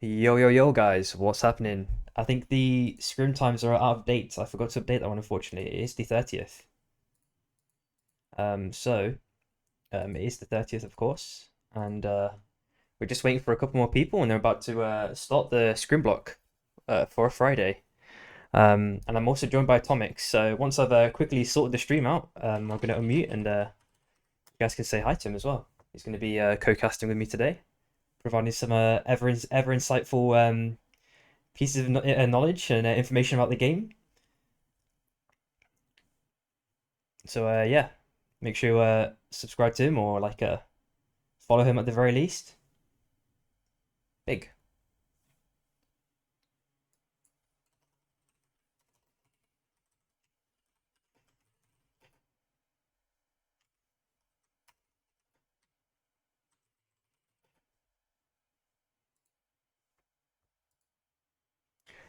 Yo, yo, yo, guys, what's happening? I think the scrim times are out of date. I forgot to update that one, unfortunately. It is the 30th. It is the 30th, of course. And we're just waiting for a couple more people, and they're about to start the scrim block for a Friday. And I'm also joined by Atomic. So once I've quickly sorted the stream out, I'm going to unmute and you guys can say hi to him as well. He's going to be co-casting with me today, providing some ever insightful pieces of knowledge and information about the game. So yeah, make sure you subscribe to him or follow him at the very least. Big.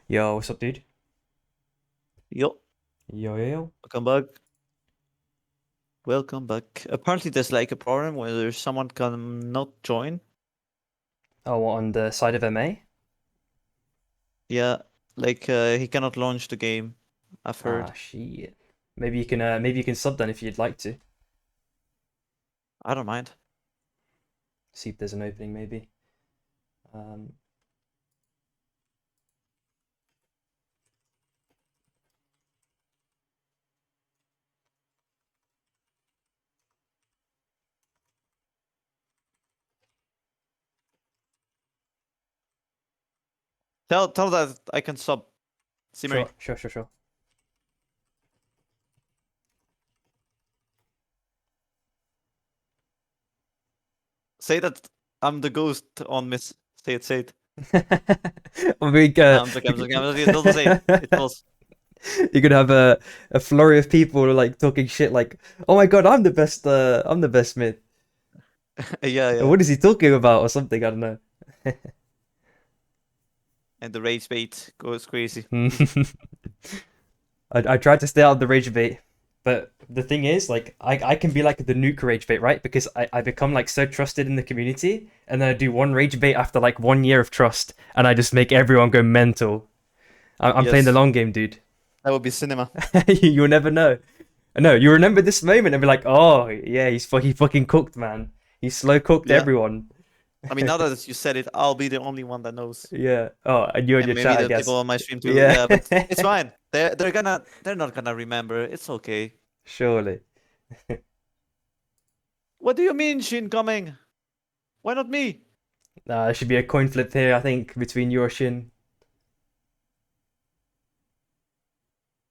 Yo, what's up, dude? Yo, Yo, yo, yo. welcome back. Welcome back. Apparently, there's like a problem where someone cannot join. Oh, what, on the side of MA? Yeah, he cannot launch the game. I've Ah, heard. shit. Maybe you can sub then if you'd like to. I don't mind. See if there's an opening, maybe. Um, Tell that I can sub. Simmering. sure. Say that I'm the ghost on Miss. Say it. Say it. We No, I'm joking. I'm joking. I'm joking. Don't say it. It was. You're gonna have a flurry of people like talking shit like, "Oh my God, I'm the best Smith." Yeah, yeah. What is he talking about or something? I don't know. And the rage bait goes crazy. I tried to stay out of the rage bait, but the thing is, like, I can be like the nuke rage bait, right? Because I become like so trusted in the community, and then I do one rage bait after like 1 year of trust, and I just make everyone go mental. I'm playing the Yes, long game, dude. that would be cinema. You'll never know. No, you remember this moment and be like, oh yeah, he fucking cooked, man. He slow cooked Yeah. everyone. I mean, now that you said it, I'll be the only one that knows. Yeah. Oh, and you and And your maybe chat, I the people guess. on my stream too. Yeah. Yeah, but it's fine. They're not gonna remember. It's okay. Surely. What do you mean, Shin coming? Why not me? There should be a coin flip here, I think, between you or Shin.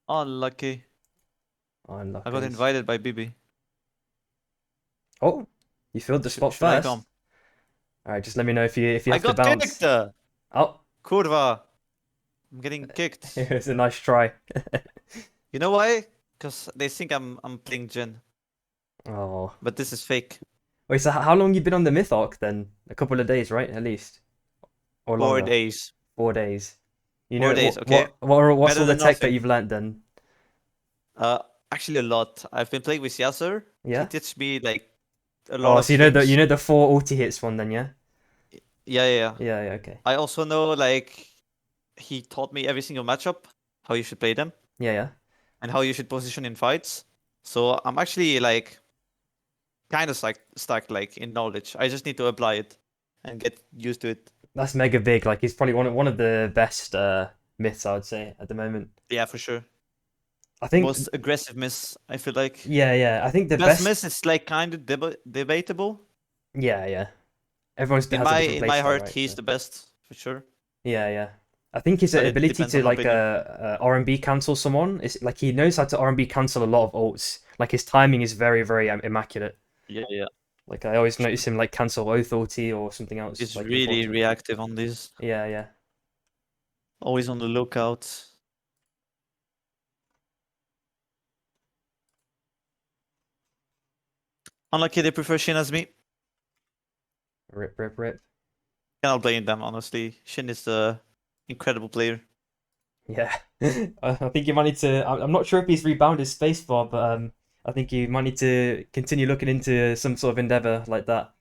Unlucky. I got Unluckers. invited by Bibi. Oh, you filled the spot Should I first. come? All right, just let me know if you I have to got kicked! bounce. Oh, Kurva. I'm getting kicked. it's a nice try. You know why? Because they think I'm playing Jin. Oh. But this is fake. Wait, so how long you been on the Myth Arc then? A couple of days, right? At least. Or 4 longer. days. 4 days. You 4 days, okay? What's Better all the than tech that nothing. you've learned then? Uh, Actually a lot. I've been playing with Yasser. He Yeah? teach me like a lot Oh, of so things. you know the four ulti hits one then, yeah? Yeah, yeah, yeah. Yeah, okay. I also know like he taught me every single matchup, how you should play them, Yeah. and how you should position in fights. So I'm actually like kind of like stuck like in knowledge. I just need to apply it and get used to it. That's mega big. Like he's probably one of the best myths I would say at the moment. Yeah, for sure. I think Most aggressive miss, I feel like. yeah. I think the Best best miss is like kind of debatable. yeah. Everyone In has a different my playstyle, heart, right? he's So the best for sure. yeah. I think his But it ability depends to on like opinion. R&B cancel someone is like he knows how to R&B cancel a lot of ults. Like his timing is very immaculate. Yeah, yeah. Like I always For sure. notice him like cancel Oath ulti or something else He's like really important. reactive on this. Yeah. Always on the lookout. Unlucky they prefer Shin as me. Rip. Cannot blame them, honestly. Shin is the incredible player. Yeah, I think you might need to. I'm not sure if he's rebounded his spacebar, but I think you might need to continue looking into some sort of endeavor like that.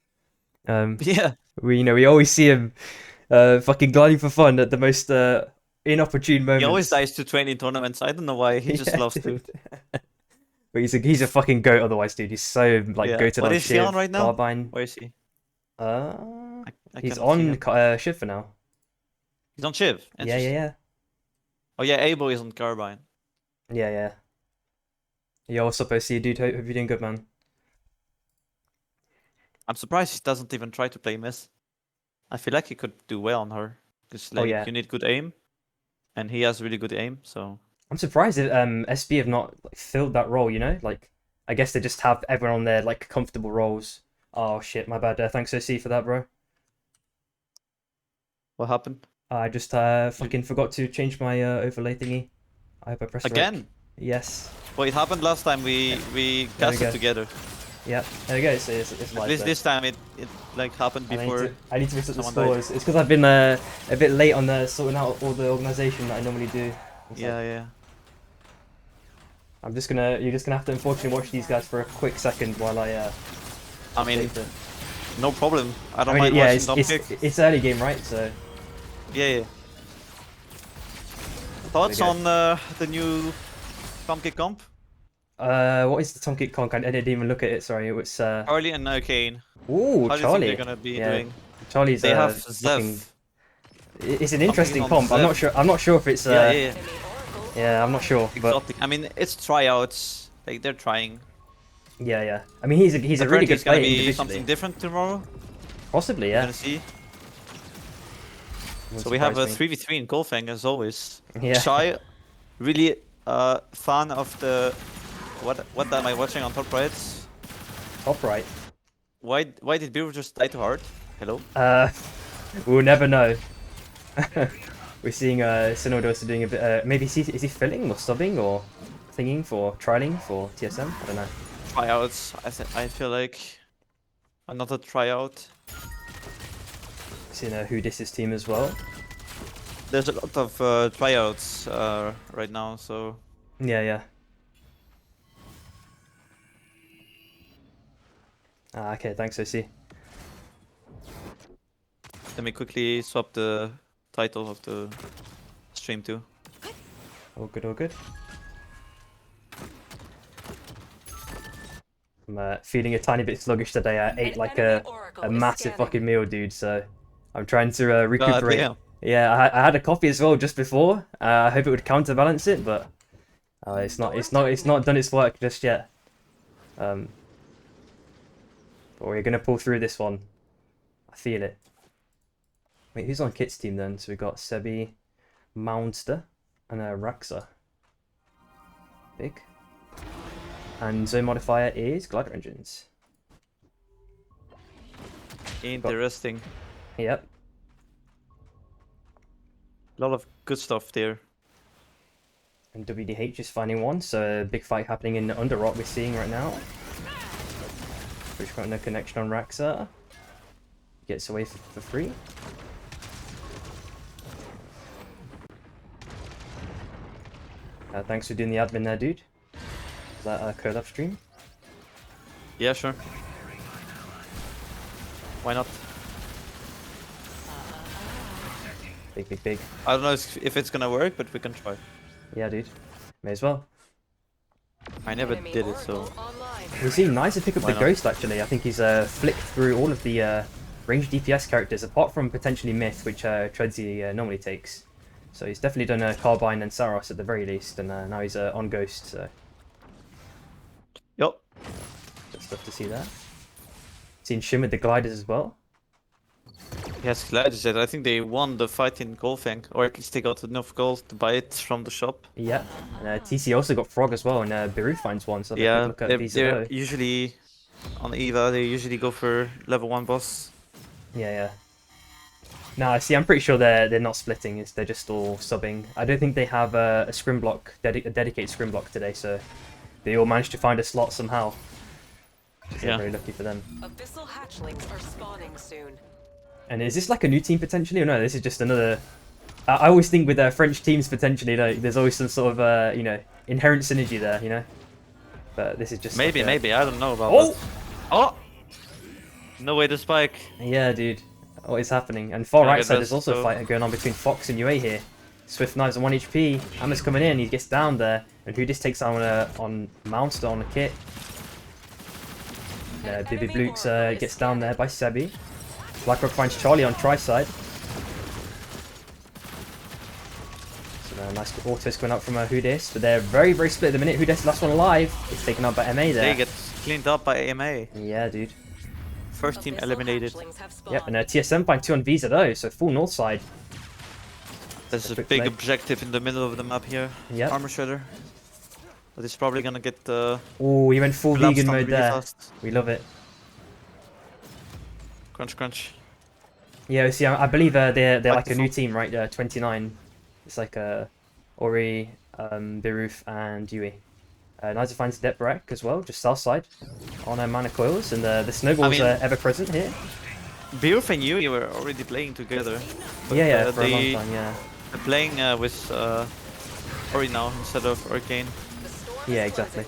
Um, Yeah. we always see him Fucking gliding for fun at the most inopportune He always moments. dies to train in tournaments. I don't know why. He just Yeah, loves to. dude. But he's a fucking goat otherwise, dude. He's so like Yeah. goated What on is he on Shiv, right now? Carbine. Where is he? I He's cannot see on him. Shiv for now. He's on Shiv. Yeah, yeah, Interesting. yeah. Oh yeah, Abo is on Carbine. Yeah, yeah. Yo, what's up, OC, dude? Hope you're doing good, man. I'm surprised he doesn't even try to play Miss. I feel like he could do well on her. Because Oh like yeah. you need good aim. And he has really good aim, so I'm surprised that SB have not like, filled that role, you know? Like I guess they just have everyone on their like comfortable roles. Oh shit, my bad. Thanks OC for that, bro. what happened? I just You fucking forgot to change my overlay thingy. I hope I pressed rec. again? Yes. Well, it happened last time we There we casted go. together. Yeah. There we go. It's At live least though. this time it like happened And before I need to reset the someone died. scores. It's because I've been a bit late on the sorting out all the organization that I normally do. It's like, Yeah, yeah. you're just gonna have to unfortunately watch these guys for a quick second while I I mean, update it. no problem. I I don't mean, mind yeah, watching them kick. it's early game, right? So Yeah, yeah. Thoughts go. on the new Tom kick comp? what is the Tom Kit Conk? I didn't even look at it. Sorry, it was Charlie and Arcane. ooh, How do you think they're Charlie. gonna be Yeah, doing? Charlie's They have fucking. Zev. It's an I'm picking interesting on comp. I'm not Zev. sure. I'm not sure if it's Yeah, yeah, yeah. yeah, I'm not sure, but Exotic. I mean, it's tryouts. Like they're trying. yeah, yeah. I mean, he's a really Apparently, good it's gonna player be individually. something different tomorrow. Possibly, We're yeah. gonna see. Wouldn't So we have a surprise me. 3v3 in Golfang as always. Yeah. Shy, really fan of the what am I watching on top right? Top right. Why did Beaver just die too hard? Hello? Uh, we'll never know. We're seeing Synodos doing a bit. Maybe is he filling or subbing or thinking for trialing for TSM? I don't know. Tryouts. I feel like another tryout. Seeing who dis his team as well. There's a lot of tryouts right now, so Yeah, yeah. Okay, thanks, OC. let me quickly swap the title of the stream too. All good, all good. I'm feeling a tiny bit sluggish today. I ate like a massive fucking meal, dude. So I'm trying to God recuperate. damn. Yeah, I had a coffee as well just before. I hope it would counterbalance it, but it's not done its work just yet. But we're gonna pull through this one. I feel it. Wait, who's on Kit's team then? So we got Sebi, Moundster, and Raxa. Big. And zone modifier is glider engines. Interesting. Yep. A lot of good stuff there. And WDH is finding one, so a big fight happening in the Underrock we're seeing right now. Which got no connection on Raxa. Gets away for free. Thanks for doing the admin there, dude. Is that a co-love stream? Yeah, sure. Why not? Big, big, big. I don't know if it's gonna work, but we can try. Yeah, dude. May as well. I never did it, so We've seen nice to pick up Why the not? Ghost, actually. I think he's flicked through all of the ranged DPS characters, apart from potentially Myth, which Treadsy normally takes. So he's definitely done Carbine and Saros at the very least, and now he's on Ghost, so Yup. good stuff to see there. Seen Shim with the gliders as well. Yes, glad you said. I think they won the fight in Golfang, or at least they got enough gold to buy it from the shop. Yeah, and TC also got Frog as well, and Beru finds one, so Yeah, look at these they're below. usually on Eva. They usually go for level 1 boss. Yeah, yeah. No, see, I'm pretty sure they're not splitting. They're just all subbing. I don't think they have a scrim block, a dedicated scrim block today, so they all managed to find a slot somehow. Which is Yeah. very lucky for them. Abyssal hatchlings are spawning soon. And is this like a new team potentially, or no? This is just another. I always think with French teams potentially, like, there's always some sort of inherent synergy there, you know. But this is just Maybe, like maybe. I don't know about Oh! that. Oh! No way to spike. Yeah, dude. what is happening. And far Can I right get side, this? there's also a So- fight going on between Fox and UA here. Swift Knives on 1 HP. Hammer's coming in. He gets down there. And who just takes on Mounster on the kit. Bibi Blutes gets down there by Sebi. Blackrock finds Charlie on Tri side. So nice autos coming out from Hudis. But they're very, very split at the minute. Hudis last one alive. It's taken out by MA there. They get cleaned up by AMA. Yeah, dude. First team eliminated. Yep, and TSM find 2 on Visa though. So full north side. There's a quick big play. objective in the middle of the map here. Yep. Armor Shredder. But it's probably gonna get Oh, he went full collapsed vegan on mode really there. fast. We love it. Crunch, crunch. Yeah, see, I believe they're Back like to a new full. team, right? 29. It's like Ori, Biruf, and Yui. Niza finds Deprak as well, just south side, on mana coils, and the snowballs mean- are ever present here. Beowulf and you were already playing together. But, Yeah, for a long they- time, yeah. They're playing with Ori now instead of Arcane. Yeah, exactly.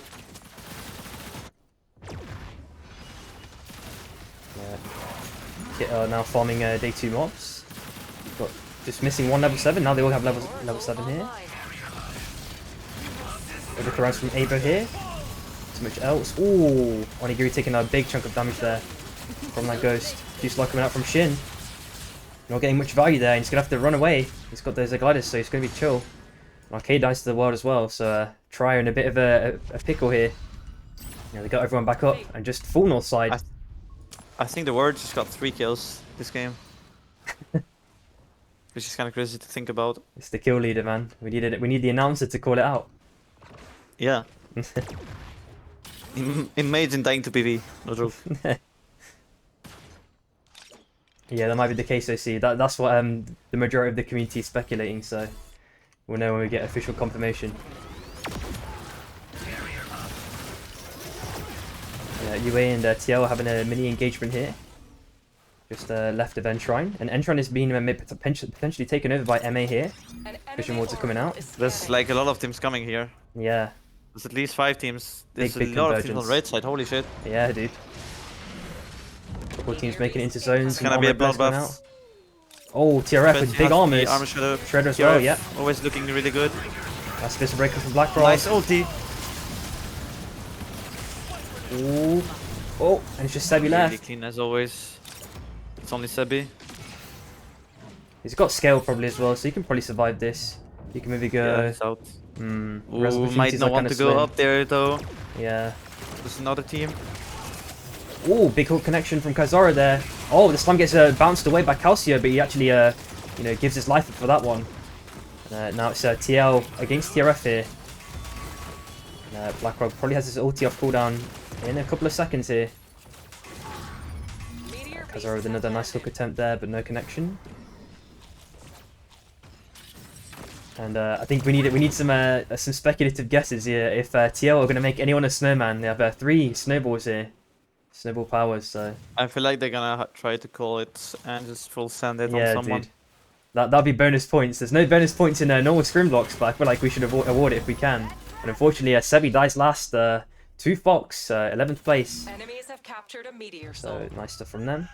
Yeah. Kit are now farming day 2 mobs. Got just missing 1 level 7. Now they all have level 7 here. Look around from Abo here. So much else. Ooh, Onigiri taking a big chunk of damage there from that ghost. Juice Lock coming out from Shin. Not getting much value there. He's gonna have to run away. He's got those gliders, so he's gonna be chill. Arcade dies to the world as well, so Try in a bit of a pickle here. Yeah, they got everyone back up and just full north side. I think the Word just got 3 kills this game. Which is kind of crazy to think about. It's the kill leader, man. We need the announcer to call it out. Yeah. Imagine dying to PV. No joke. Yeah, that might be the case. I see. That's what the majority of the community is speculating. So we'll know when we get official confirmation. Yeah, UA and TL are having a mini engagement here. Just left of Enshrine, and Enshrine is being potentially taken over by MA here. Vision wards are coming out. There's like a lot of teams coming here. Yeah, There's at least 5 teams. There's Big a lot of teams on convergence. right side. Holy shit. yeah, dude. Couple teams making it into zones. It's gonna be a armor burst coming out. bloodbath. Oh, TRF with big armors. Armor Shredder. Shredder as well, TRF yeah. Always looking really good. That's this breaker from Blackrock. Nice ulti. Ooh. Oh, and it's just Sebi Really left. clean as always. It's only Sebi. He's got scale probably as well, so he can probably survive this. He can maybe Yeah, go. he's out. Hmm. Ooh, might not want to go up there though. Yeah. There's another team. Ooh, big hook connection from Kazara there. Oh, the slime gets bounced away by Calcio, but he actually, gives his life up for that one. Now it's TL against TRF here. Blackrock probably has his ulti off cooldown in a couple of seconds here. Kazara with another nice hook attempt there, but no connection. And I think we need some speculative guesses here. If TL are going to make anyone a snowman, they have 3 snowballs here. Snowball powers, so I feel like they're gonna try to call it and just full send it yeah, on someone. dude. That'll be bonus points. There's no bonus points in normal scrim blocks, but I feel like we should award it if we can. And unfortunately, Sebi dies last. 2 Fox, 11th place. Enemies have captured a meteor So soul. nice stuff from them.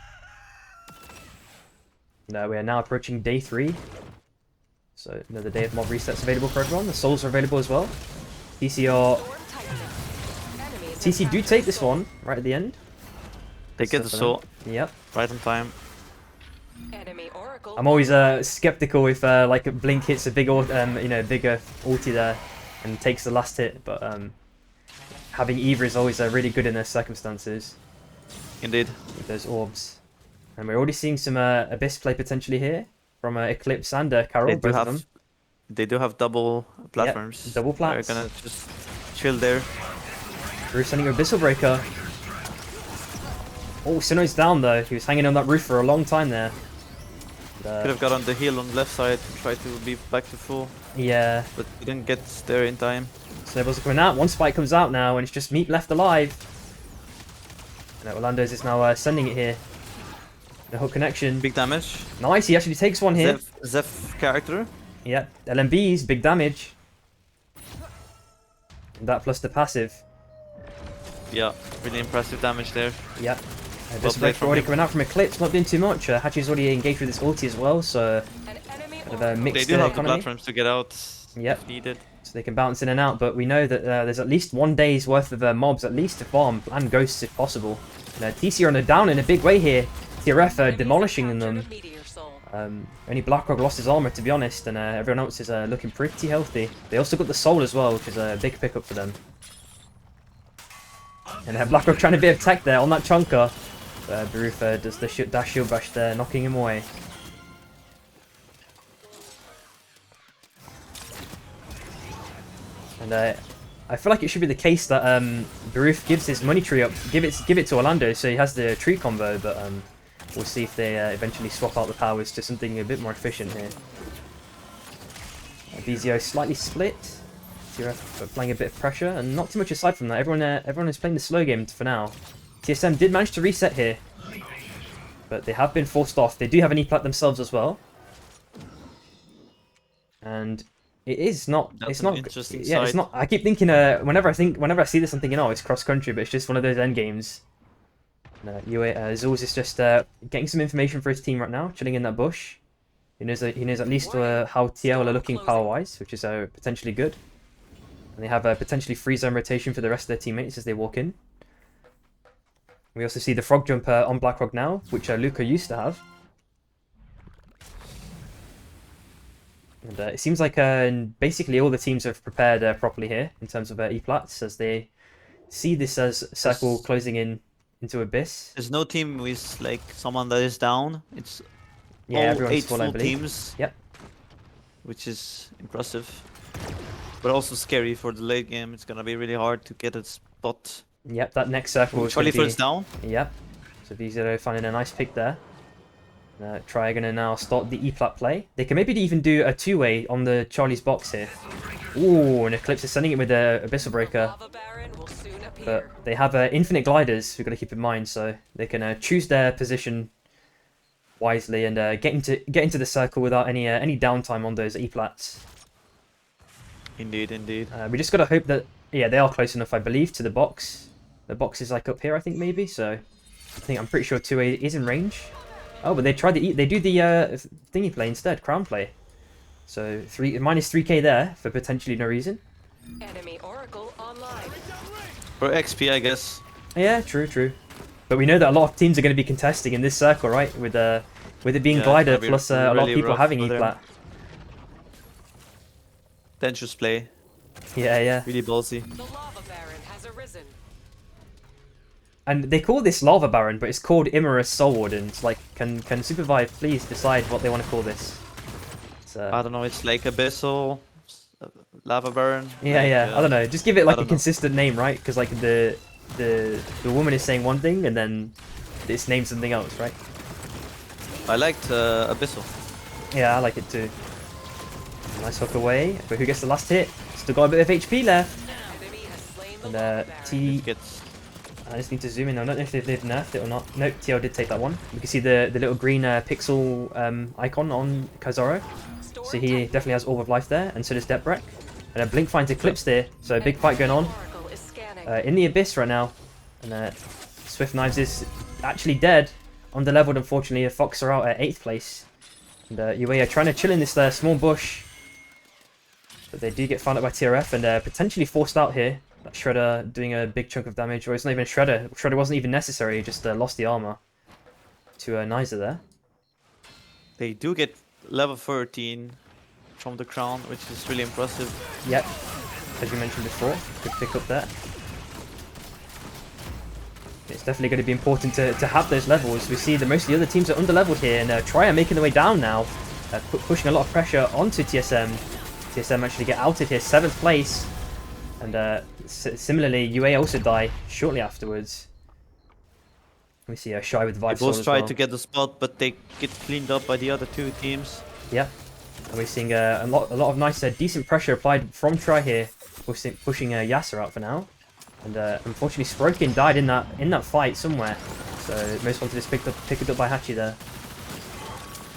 No, we are now approaching day 3. So another day of mob resets available for everyone. The souls are available as well. TC do take this one right at the end. They get the soul Yep. right on time. Enemy oracle. I'm always skeptical if like a blink hits a big bigger ulti there and takes the last hit, but having either is always really good in those circumstances Indeed. with those orbs. And we're already seeing some Abyss play potentially here from Eclipse and Carol, They do both of have them. they do have double platforms. double plats. They're gonna just chill there. Drew sending a Abyssal Breaker. Oh, Sinnoh's down though. He was hanging on that roof for a long time there. Could have got on the hill on the left side and tried to be back to full, Yeah, but didn't get there in time. Snowballs are coming out. One spike comes out now, and it's just Meat left alive. And Orlando's is now sending it here. The hook connection. Big damage. Nice, he actually takes one here. Zeph character. Yep, LMBs, big damage. And that plus the passive. Yeah, really impressive damage there. Yep. There's a break already coming out from Eclipse, not doing too much. Hachi's already engaged with his ulti as well, so An enemy kind of a oracle. mixed They do have the economy. platforms to get out Yep. if needed. So they can bounce in and out, but we know that there's at least 1 day's worth of mobs, at least to farm, and ghosts if possible. And, TC are on a down in a big way here. TRF Enemies demolishing have them. captured a meteor soul. Only Blackrock lost his armor, to be honest, and everyone else is looking pretty healthy. They also got the soul as well, which is a big pickup for them. And Blackrock trying a bit of tech there on that chunker. Baruf does the dash shield bash there, knocking him away. And I feel like it should be the case that Baruf gives his money tree up, give it to Orlando, so he has the tree combo. But we'll see if they eventually swap out the powers to something a bit more efficient here. VZO slightly split. TRF playing a bit of pressure, and not too much aside from that. Everyone is playing the slow game for now. TSM did manage to reset here, but they have been forced off. They do have an E-plat themselves as well, and it is not. That's it's an not. interesting Yeah, it's side. not. I keep thinking. Whenever I see this, I'm thinking, oh, it's cross country, but it's just one of those end games. No, Zulz is just getting some information for his team right now, chilling in that bush. He knows at least how TL are looking power wise, which is potentially good. And they have a potentially free zone rotation for the rest of their teammates as they walk in. We also see the frog jump on Blackrock now, which Luca used to have. And it seems like basically all the teams have prepared properly here in terms of E-plats, as they see this as circle closing in into Abyss. There's no team with like someone that is down. It's Yeah, all everyone's 8 full, I full believe. teams. Yep. Which is impressive. But also scary for the late game. It's gonna be really hard to get a spot. Yep, that next circle is going Charlie to be... first down. Yep. So VZero finding a nice pick there. Try going to now start the E-plat play. They can maybe even do a two-way on the Charlie's box here. Ooh, and Eclipse is sending it with the Abyssal Breaker. Lava Baron will soon appear. But they have infinite gliders we've got to keep in mind, so they can choose their position wisely and get into the circle without any downtime on those E-plats. Indeed, indeed. We just got to hope that, yeah, they are close enough, I believe, to the box. The box is like up here, I think, maybe, so I'm pretty sure 2A is in range. Oh, but they do the thingy play instead, crown play. So minus 3k there for potentially no reason. Enemy oracle online. For XP, I guess. Yeah, true. But we know that a lot of teams are going to be contesting in this circle, right? With it being Yeah, it's glider gonna be plus a lot really of people rough having for them. E-plat. Dangerous play. Yeah. Really ballsy. The Lava Baron has arisen. And they call this Lava Baron, but it's called Immorous Soul Warden. It's like, can Supervive please decide what they want to call this? It's, I don't know, it's like Abyssal, Lava Baron. yeah. I don't know. Just give it like a don't know. consistent name, right? Because like the woman is saying one thing and then it's named something else, right? I liked Abyssal. Yeah, I like it too. Nice hook away, but who gets the last hit? Still got a bit of HP left. Enemy has slain the And Lava Baron. T. Gets I just need to zoom in. I don't know if they've nerfed it or not. Nope, TL did take that one. You can see the little green pixel icon on Kazoro. Storm So he Titan. definitely has Orb of Life there, and so does Deprek. And a Blink finds Eclipse there, so a big fight going on. Oracle is scanning. In the Abyss right now. And Swift Knives is actually dead. Under-leveled, unfortunately. Fox are out at 8th place. And UA are trying to chill in this small bush. But they do get found out by TRF and potentially forced out here. That Shredder doing a big chunk of damage. Or it's not even Shredder. Shredder wasn't even necessary. He just lost the armor to Nizer there. They do get level 13 from the crown, which is really impressive. Yep. As you mentioned before. Good pick up there. It's definitely going to be important to have those levels. We see that most of the other teams are under-leveled here, and Trier making their way down now, pushing a lot of pressure onto TSM. TSM actually get outed here, 7th place, and similarly, UA also die shortly afterwards. We see Shy with They Vive Soul both as try well. to get the spot, but they get cleaned up by the other two teams. Yeah, and we're seeing a lot of nice, decent pressure applied from Tri here, pushing Yasser out for now. And unfortunately, Sprokin died in that fight somewhere. So most wanted is picked it up by Hachi there.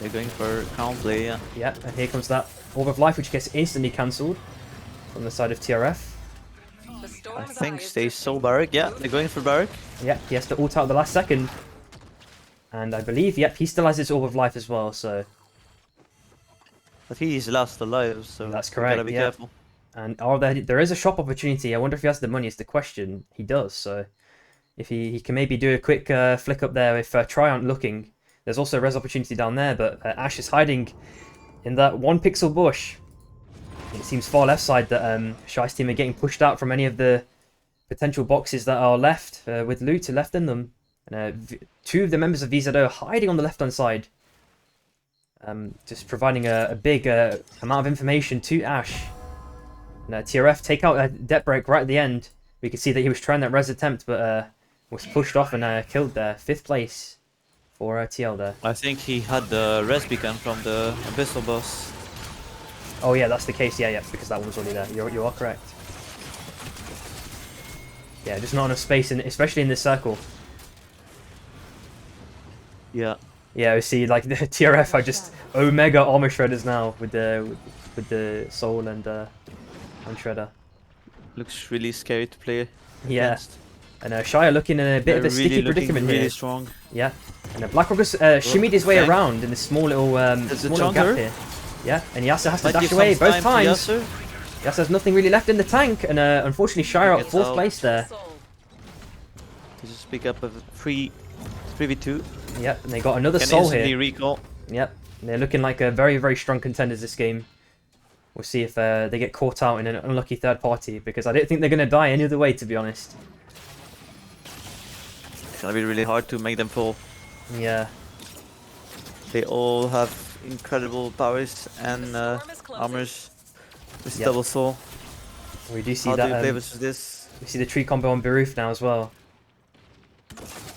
They're going for crown play, yeah. Yeah, and here comes that Orb of Life, which gets instantly cancelled from the side of TRF. The I storm's think eye is they drifting. saw Barik. Yeah, they're going for Barik. Yeah, he has to ult out at the last second. And I believe, yep, he still has his Orb of Life as well, so... But he's last alive, so That's we correct, gotta be yeah. careful. And there is a shop opportunity. I wonder if he has the money is the question. He does, so... If he can maybe do a quick flick up there if Try aren't looking. There's also a res opportunity down there, but Ash is hiding in that 1 pixel bush. It seems far left side that Shy's team are getting pushed out from any of the potential boxes that are left with loot left in them. And 2 of the members of VZO are hiding on the left hand side. Just providing a big amount of information to Ash. And TRF take out a debt break right at the end. We could see that he was trying that res attempt, but was pushed off and killed there. 5th place for TL there. I think he had the res beacon from the Abyssal boss. Oh yeah, that's the case. Yeah, because that one was already there. You are correct. Yeah, just not enough space, especially in this circle. Yeah. Yeah, we see like the TRF are just Omega armor shredders now with the soul and shredder. Looks really scary to play. Yeah. Against. And Shy are looking in a bit of a sticky predicament really here. Strong. Yeah. And Blackrock has shimmied his way around in this small little gap here. Yeah, and Yasser has to dash away both times. Yasser has nothing really left in the tank, and unfortunately Shy are at 4th place there. They just pick up a 3v2. Yep, and they got another Can soul instantly here. recall. Yep, and they're looking like a very, very strong contenders this game. We'll see if they get caught out in an unlucky third party, because I don't think they're going to die any other way, to be honest. It's gonna be really hard to make them fall. Yeah. They all have incredible powers and armors with double soul. We do see How that. do you play versus this? We see the tree combo on Beruf now as well.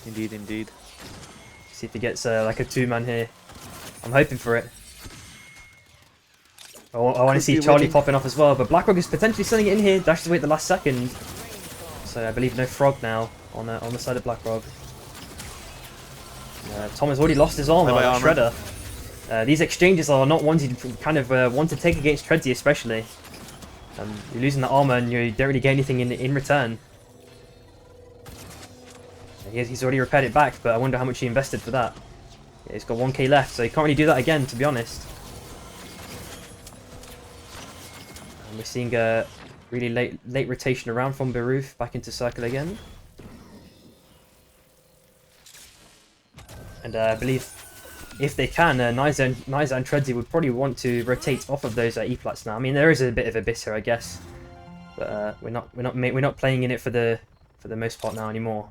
Indeed, indeed. See if he gets like a 2-man here. I'm hoping for it. I want to see Charlie popping off as well, but Blackrock is potentially sending it in here. Dashes away at the last second. So I believe no frog now on the side of Blackrock. Tom has already lost his armor, Shredder. These exchanges are not wanted, want to take against Treadsy especially. You're losing the armor and you don't really get anything in return. He's already repaired it back, but I wonder how much he invested for that. Yeah, he's got 1k left, so he can't really do that again, to be honest. And we're seeing a really late rotation around from Beruf back into circle again. And I believe if they can, Niza and Treadsy would probably want to rotate off of those E-plats now. I mean, there is a bit of Abyss here, I guess, but we're not playing in it for the most part now anymore.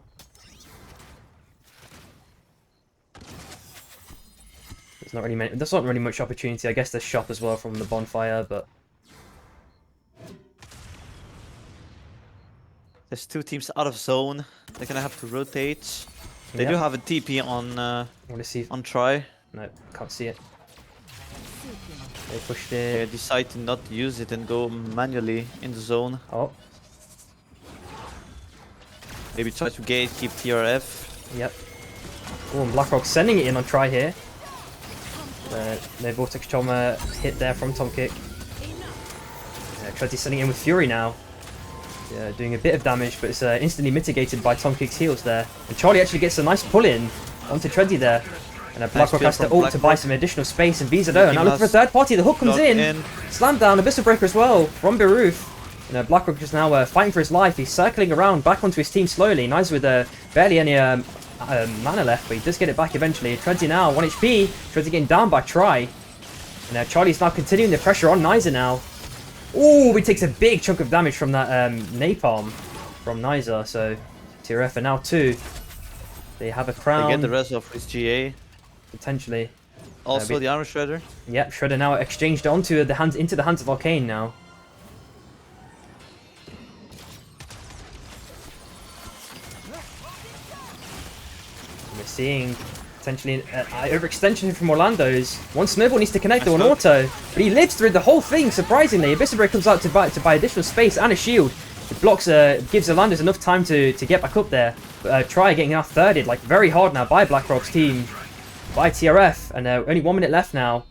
There's not really much opportunity. I guess there's shop as well from the bonfire, but There's 2 teams out of zone. They're gonna have to rotate. They do have a TP on want to see. on try. No, can't see it. They pushed They it. decide to not use it and go manually in the zone. Oh, Maybe try to gatekeep TRF. yep. Oh, and Blackrock sending it in on try here. No Vortex Choma hit there from Tom Kick. Treadsy sending it in with Fury now. Yeah, doing a bit of damage, but it's instantly mitigated by Tom Kick's heals there. And Charlie actually gets a nice pull-in onto Treadsy there. And Blackrock has to ult to buy some additional space, and VZO now looking for a third party. The hook comes in. Slam down, Abyssal Breaker as well from Beruf. And Blackrock is now fighting for his life. He's circling around back onto his team slowly. Nice with barely any mana left, but he does get it back eventually. Treadsy now, 1 HP. Treadsy getting down by Try. And Charlie's now continuing the pressure on Niza now. Ooh, he takes a big chunk of damage from that napalm from Niza. So TRF are now 2. They have a crown. They get the rest of his GA. Potentially. Also the armor shredder. Yep, Shredder now exchanged onto into the hands of Arcane now. We're seeing potentially an overextension from Orlando's. One snowball needs to connect to an auto, but he lives through the whole thing, surprisingly. Abyssal Break comes out to buy additional space and a shield. It blocks, gives Orlando's enough time to get back up there. But Try getting out thirded, like very hard now by Blackrock's team, by TRF, and only 1 minute left now.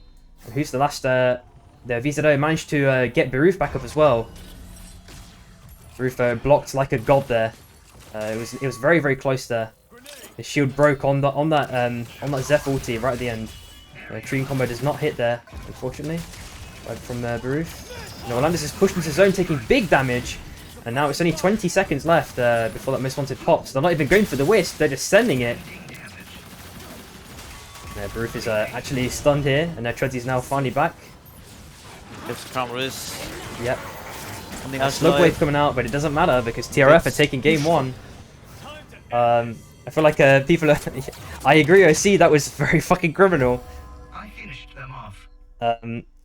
And who's the last? The VZO managed to get Beruf back up as well. Beruf blocked like a god there. It was very, very close there. His shield broke on that Zeph ulti right at the end. Treant combo does not hit there, unfortunately. Right from Baruth. No, Orlando's is pushed into zone, taking big damage. And now it's only 20 seconds left before that most wanted pops. They're not even going for the wisp, they're just sending it. Baruth is actually stunned here, and Tready's now finally back. If camera is. Yep. On the Slug wave coming out, but it doesn't matter because TRF are taking game 1. I feel like people are... I agree, OC, that was very fucking criminal. I finished them off.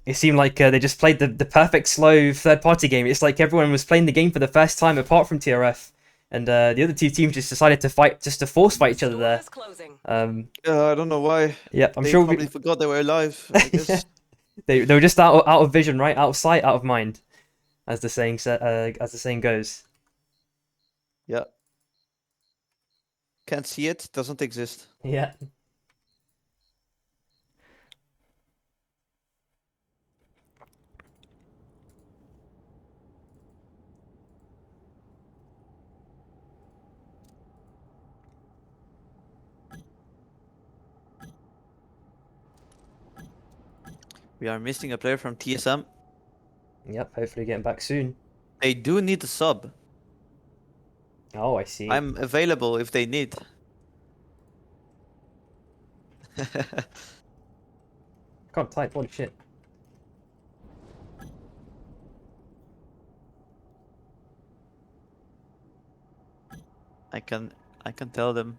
It seemed like they just played the perfect slow third-party game. It's like everyone was playing the game for the first time apart from TRF. And the other two teams just decided to fight, just to force fight each other there. Closing. I don't know why. Yeah, I'm They sure probably forgot they were alive, I guess. they were just out of vision, right? Out of sight, out of mind, as the saying goes. Yeah. Can't see it, doesn't exist. Yeah. We are missing a player from TSM. Yep. Hopefully getting back soon. They do need a sub. Oh, I see. I'm available if they need. Can't type. Holy shit. I can tell them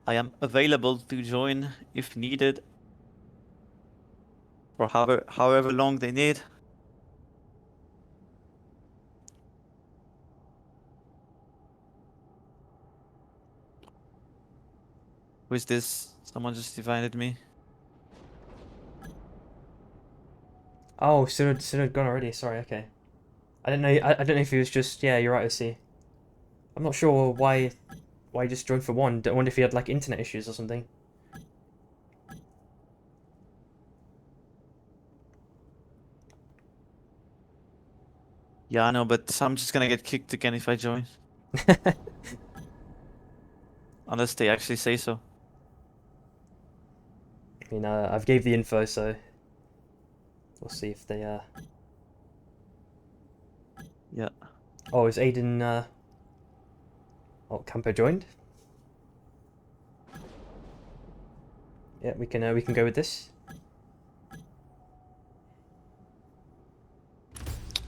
I am available to join if needed. For however long they need. Who is this? Someone just divided me. Oh, Sinod gone already. Sorry. Okay. I didn't know. I don't know if he was just. Yeah, you're right. I see. I'm not sure why he just joined for one. I wonder if he had like internet issues or something. Yeah, I know, but I'm just gonna get kicked again if I join. Unless they actually say so. I mean, I've gave the info, so we'll see if they. Yeah. Oh, is Aiden? Oh, Campo joined. Yeah, we can go with this.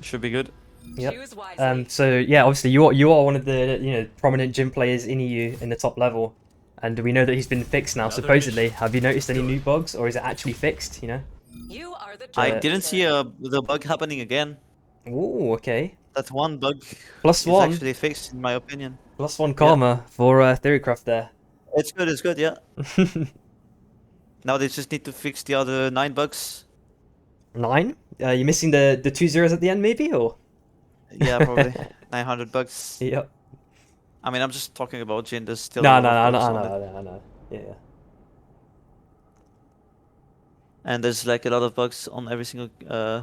Should be good. Yep. Choose wisely. So yeah, obviously you are one of the prominent gym players in EU in the top level, and we know that he's been fixed now. Supposedly, have you noticed any new bugs, or is it actually fixed? You know. You are the I chosen didn't see leader. the bug happening again. Ooh, okay. That one bug Plus is one. actually fixed, in my opinion. Plus one karma for Theorycraft there. It's good, yeah. Now they just need to fix the other 9 bugs. 9? You're missing the 2 zeros at the end, maybe, or? Yeah, probably 900 bugs. Yep. I mean, I'm just talking about Jin. There's still No, a lot no, of no, bugs no, on it. no, no, no. Yeah. And there's like a lot of bugs on every single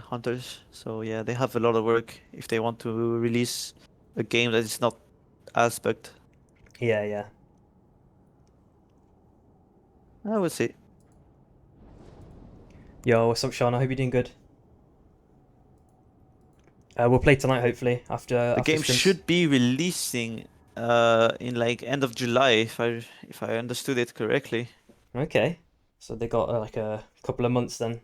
hunters. So yeah, they have a lot of work if they want to release a game that is not as bugged. Yeah, yeah. I would say. Yo, what's up, Sean? I hope you're doing good. We'll play tonight, hopefully, after The game scrims. should be releasing in like end of July if I understood it correctly. Okay. So they got like a couple of months then.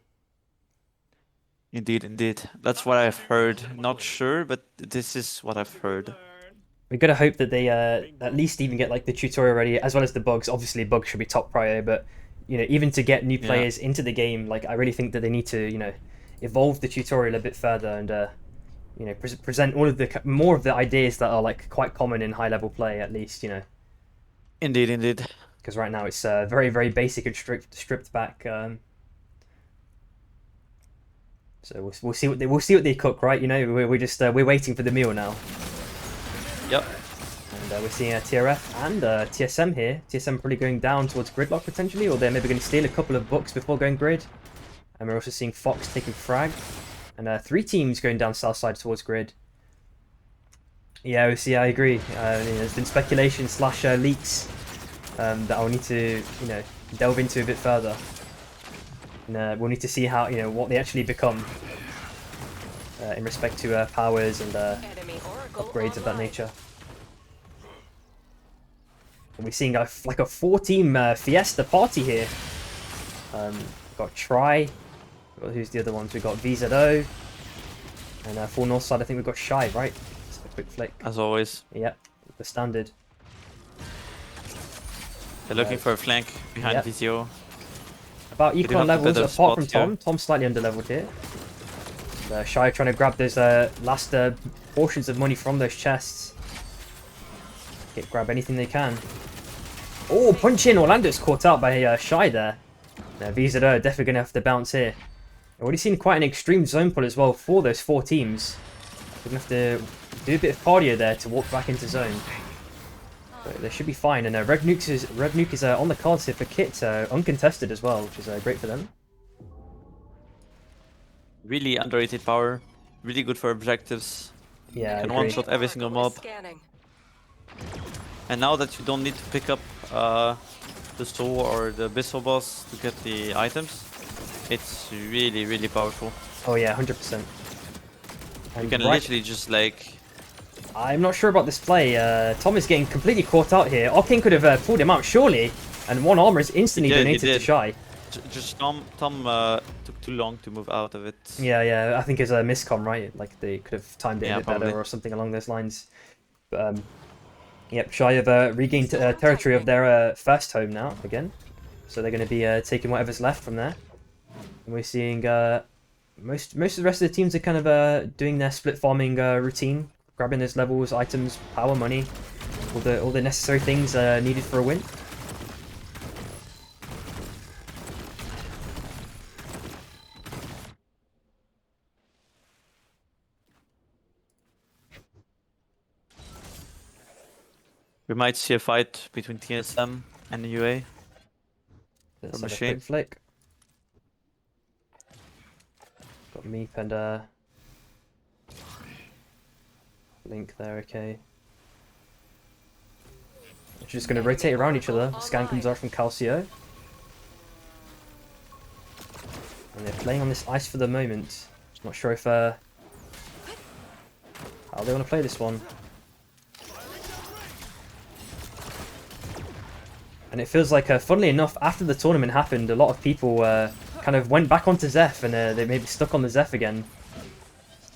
Indeed. That's what I've heard. Not sure, but this is what I've heard. We gotta hope that they at least even get like the tutorial ready, as well as the bugs. Obviously, bugs should be top prior, but even to get new Yeah. players into the game, like I really think that they need to evolve the tutorial a bit further and present all of the more of the ideas that are like quite common in high level play at least. Indeed. Because right now it's very very basic and stripped back. So we'll see what they cook, right? We're just we're waiting for the meal now. Yep. And we're seeing TRF and TSM here. TSM probably going down towards Gridlock potentially, or they're maybe going to steal a couple of books before going Grid. And we're also seeing Fox taking Frag. And 3 teams going down south side towards Grid. Yeah, I agree. There's been speculation / leaks that I'll need to, delve into a bit further. And we'll need to see how, what they actually become in respect to powers and Enemy Oracle upgrades of that online. nature. And we're seeing like a 4-team Fiesta party here. We've got Try. Well, who's the other ones? We've got VZO. And full north side, I think we've got Shy, right? Just a quick flick. As always. Yep, the standard. They're looking for a flank behind Yep. VCO. About do equal have the levels, better apart from spots here. Tom. Tom's slightly under-leveled here. Shy trying to grab those last portions of money from those chests. Grab anything they can. Oh, punch in! Orlando's caught out by Shy there. VZO definitely going to have to bounce here. I've already seen quite an extreme zone pull as well for those 4 teams. We're going to have to do a bit of cardio there to walk back into zone. But they should be fine. And Red Nuke is on the cards here for Kit, uncontested as well, which is great for them. Really underrated power. Really good for objectives. Yeah, I Can agree. one-shot every single Oracle is mob. scanning. And now that you don't need to pick up the Soul or the Abyssal boss to get the items, it's really, really powerful. Oh yeah, 100%. You And can right- literally just like... I'm not sure about this play. Tom is getting completely caught out here. Arcane could have pulled him out, surely. And 1 armor is instantly He did, he donated to did. Shy. Just Tom took too long to move out of it. Yeah, I think it's a miscom, right? Like they could have timed it Yeah, a bit probably. better or something along those lines. But yep, Shy have regained territory of their first home now again. So they're going to be taking whatever's left from there. And we're seeing most of the rest of the teams are kind of doing their split farming routine, grabbing those levels, items, power, money, all the necessary things needed for a win. We might see a fight between TSM and the UA. Let's From have a machine. quick flick. Got Meep and Link there, okay. We're just going to rotate around each other. Scan comes out from Calcio. And they're playing on this ice for the moment. Not sure if how they want to play this one. And it feels like, funnily enough, after the tournament happened, a lot of people kind of went back onto Zeph and they may be stuck on the Zeph again.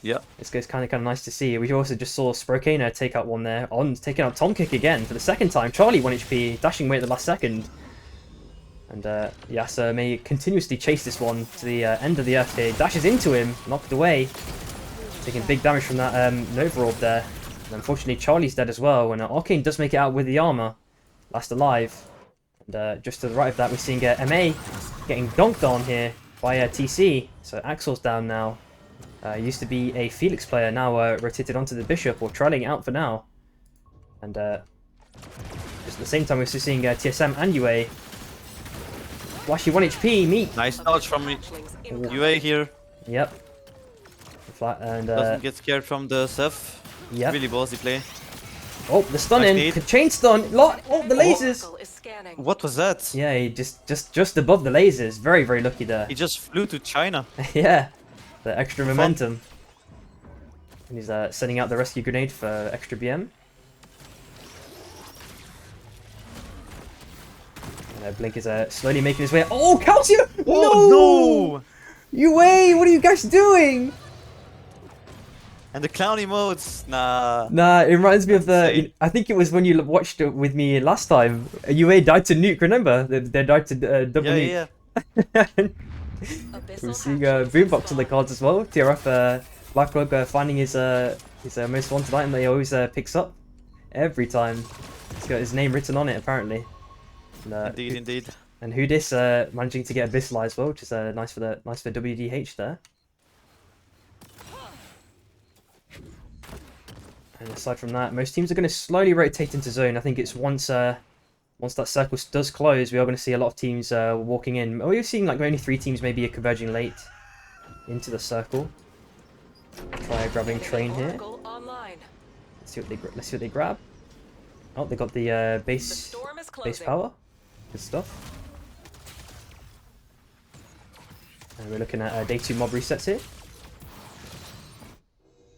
Yeah. This goes kind of nice to see. We also just saw Sprokana take out one there, taking out Tom Kick again for the second time. Charlie 1 HP, dashing away at the last second. And Yasa may continuously chase this one to the end of the earth here. Dashes into him, knocked away. Taking big damage from that Nova Orb there. And unfortunately, Charlie's dead as well. And Arcane does make it out with the armor. Last alive. And just to the right of that, we're seeing MA getting dunked on here by TC. So Axel's down now. Used to be a Felix player, now rotated onto the Bishop, or trailing out for now. And just at the same time, we're also seeing TSM and UA. Flashy 1 HP, Meat. Nice dodge from Hatchlings incoming. UA here. Yep. Flat and Doesn't get scared from the Seth. yep. Really ballsy play. Oh, the stun Nice in. lead. Chain stun. Oh, the lasers. Oracle is scanning. What was that? Yeah, he just above the lasers. Very, very lucky there. He just flew to China. Yeah. The extra momentum. And he's sending out the rescue grenade for extra BM. And Blink is slowly making his way. Oh, Calcio! Oh, no! UA, what are you guys doing? And the clown emotes. Nah. Nah, it reminds me of the. Insane. I think it was when you watched it with me last time. UA died to nuke. Remember? They died to double Yeah, nuke. yeah. Abyssal We're seeing hatchlings Boombox on the incoming. cards as well. TRF Blackbug finding his most wanted item that he always picks up every time. He's got his name written on it apparently. And, Indeed, indeed. and Hudis managing to get Abyssal as well, which is nice for WDH there. And aside from that, most teams are going to slowly rotate into zone. I think it's once that circle does close, we are going to see a lot of teams walking in. Oh, we've seen like only 3 teams maybe are converging late into the circle. Try grabbing train here. Oracle online. Let's see what they grab. Oh, they got the The base storm is base closing. power. Good stuff. And we're looking at day 2 mob resets here.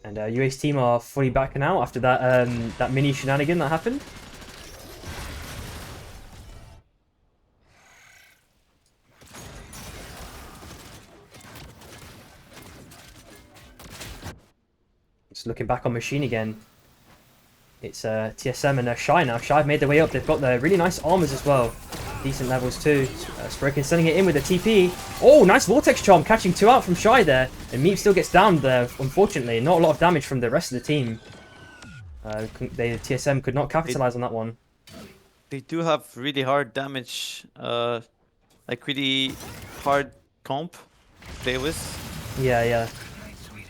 And UA's team are fully back now after that that mini shenanigan that happened. Just looking back on Machine again. It's TSM and Shy now. Shy have made their way up. They've got the really nice armors as well. Decent levels too. Sproken sending it in with a TP. Oh, nice Vortex Charm catching 2 out from Shy there. And Meep still gets downed there, unfortunately. Not a lot of damage from the rest of the team. TSM could not capitalize on that one. They do have really hard damage, like really hard comp to play with. Yeah, yeah.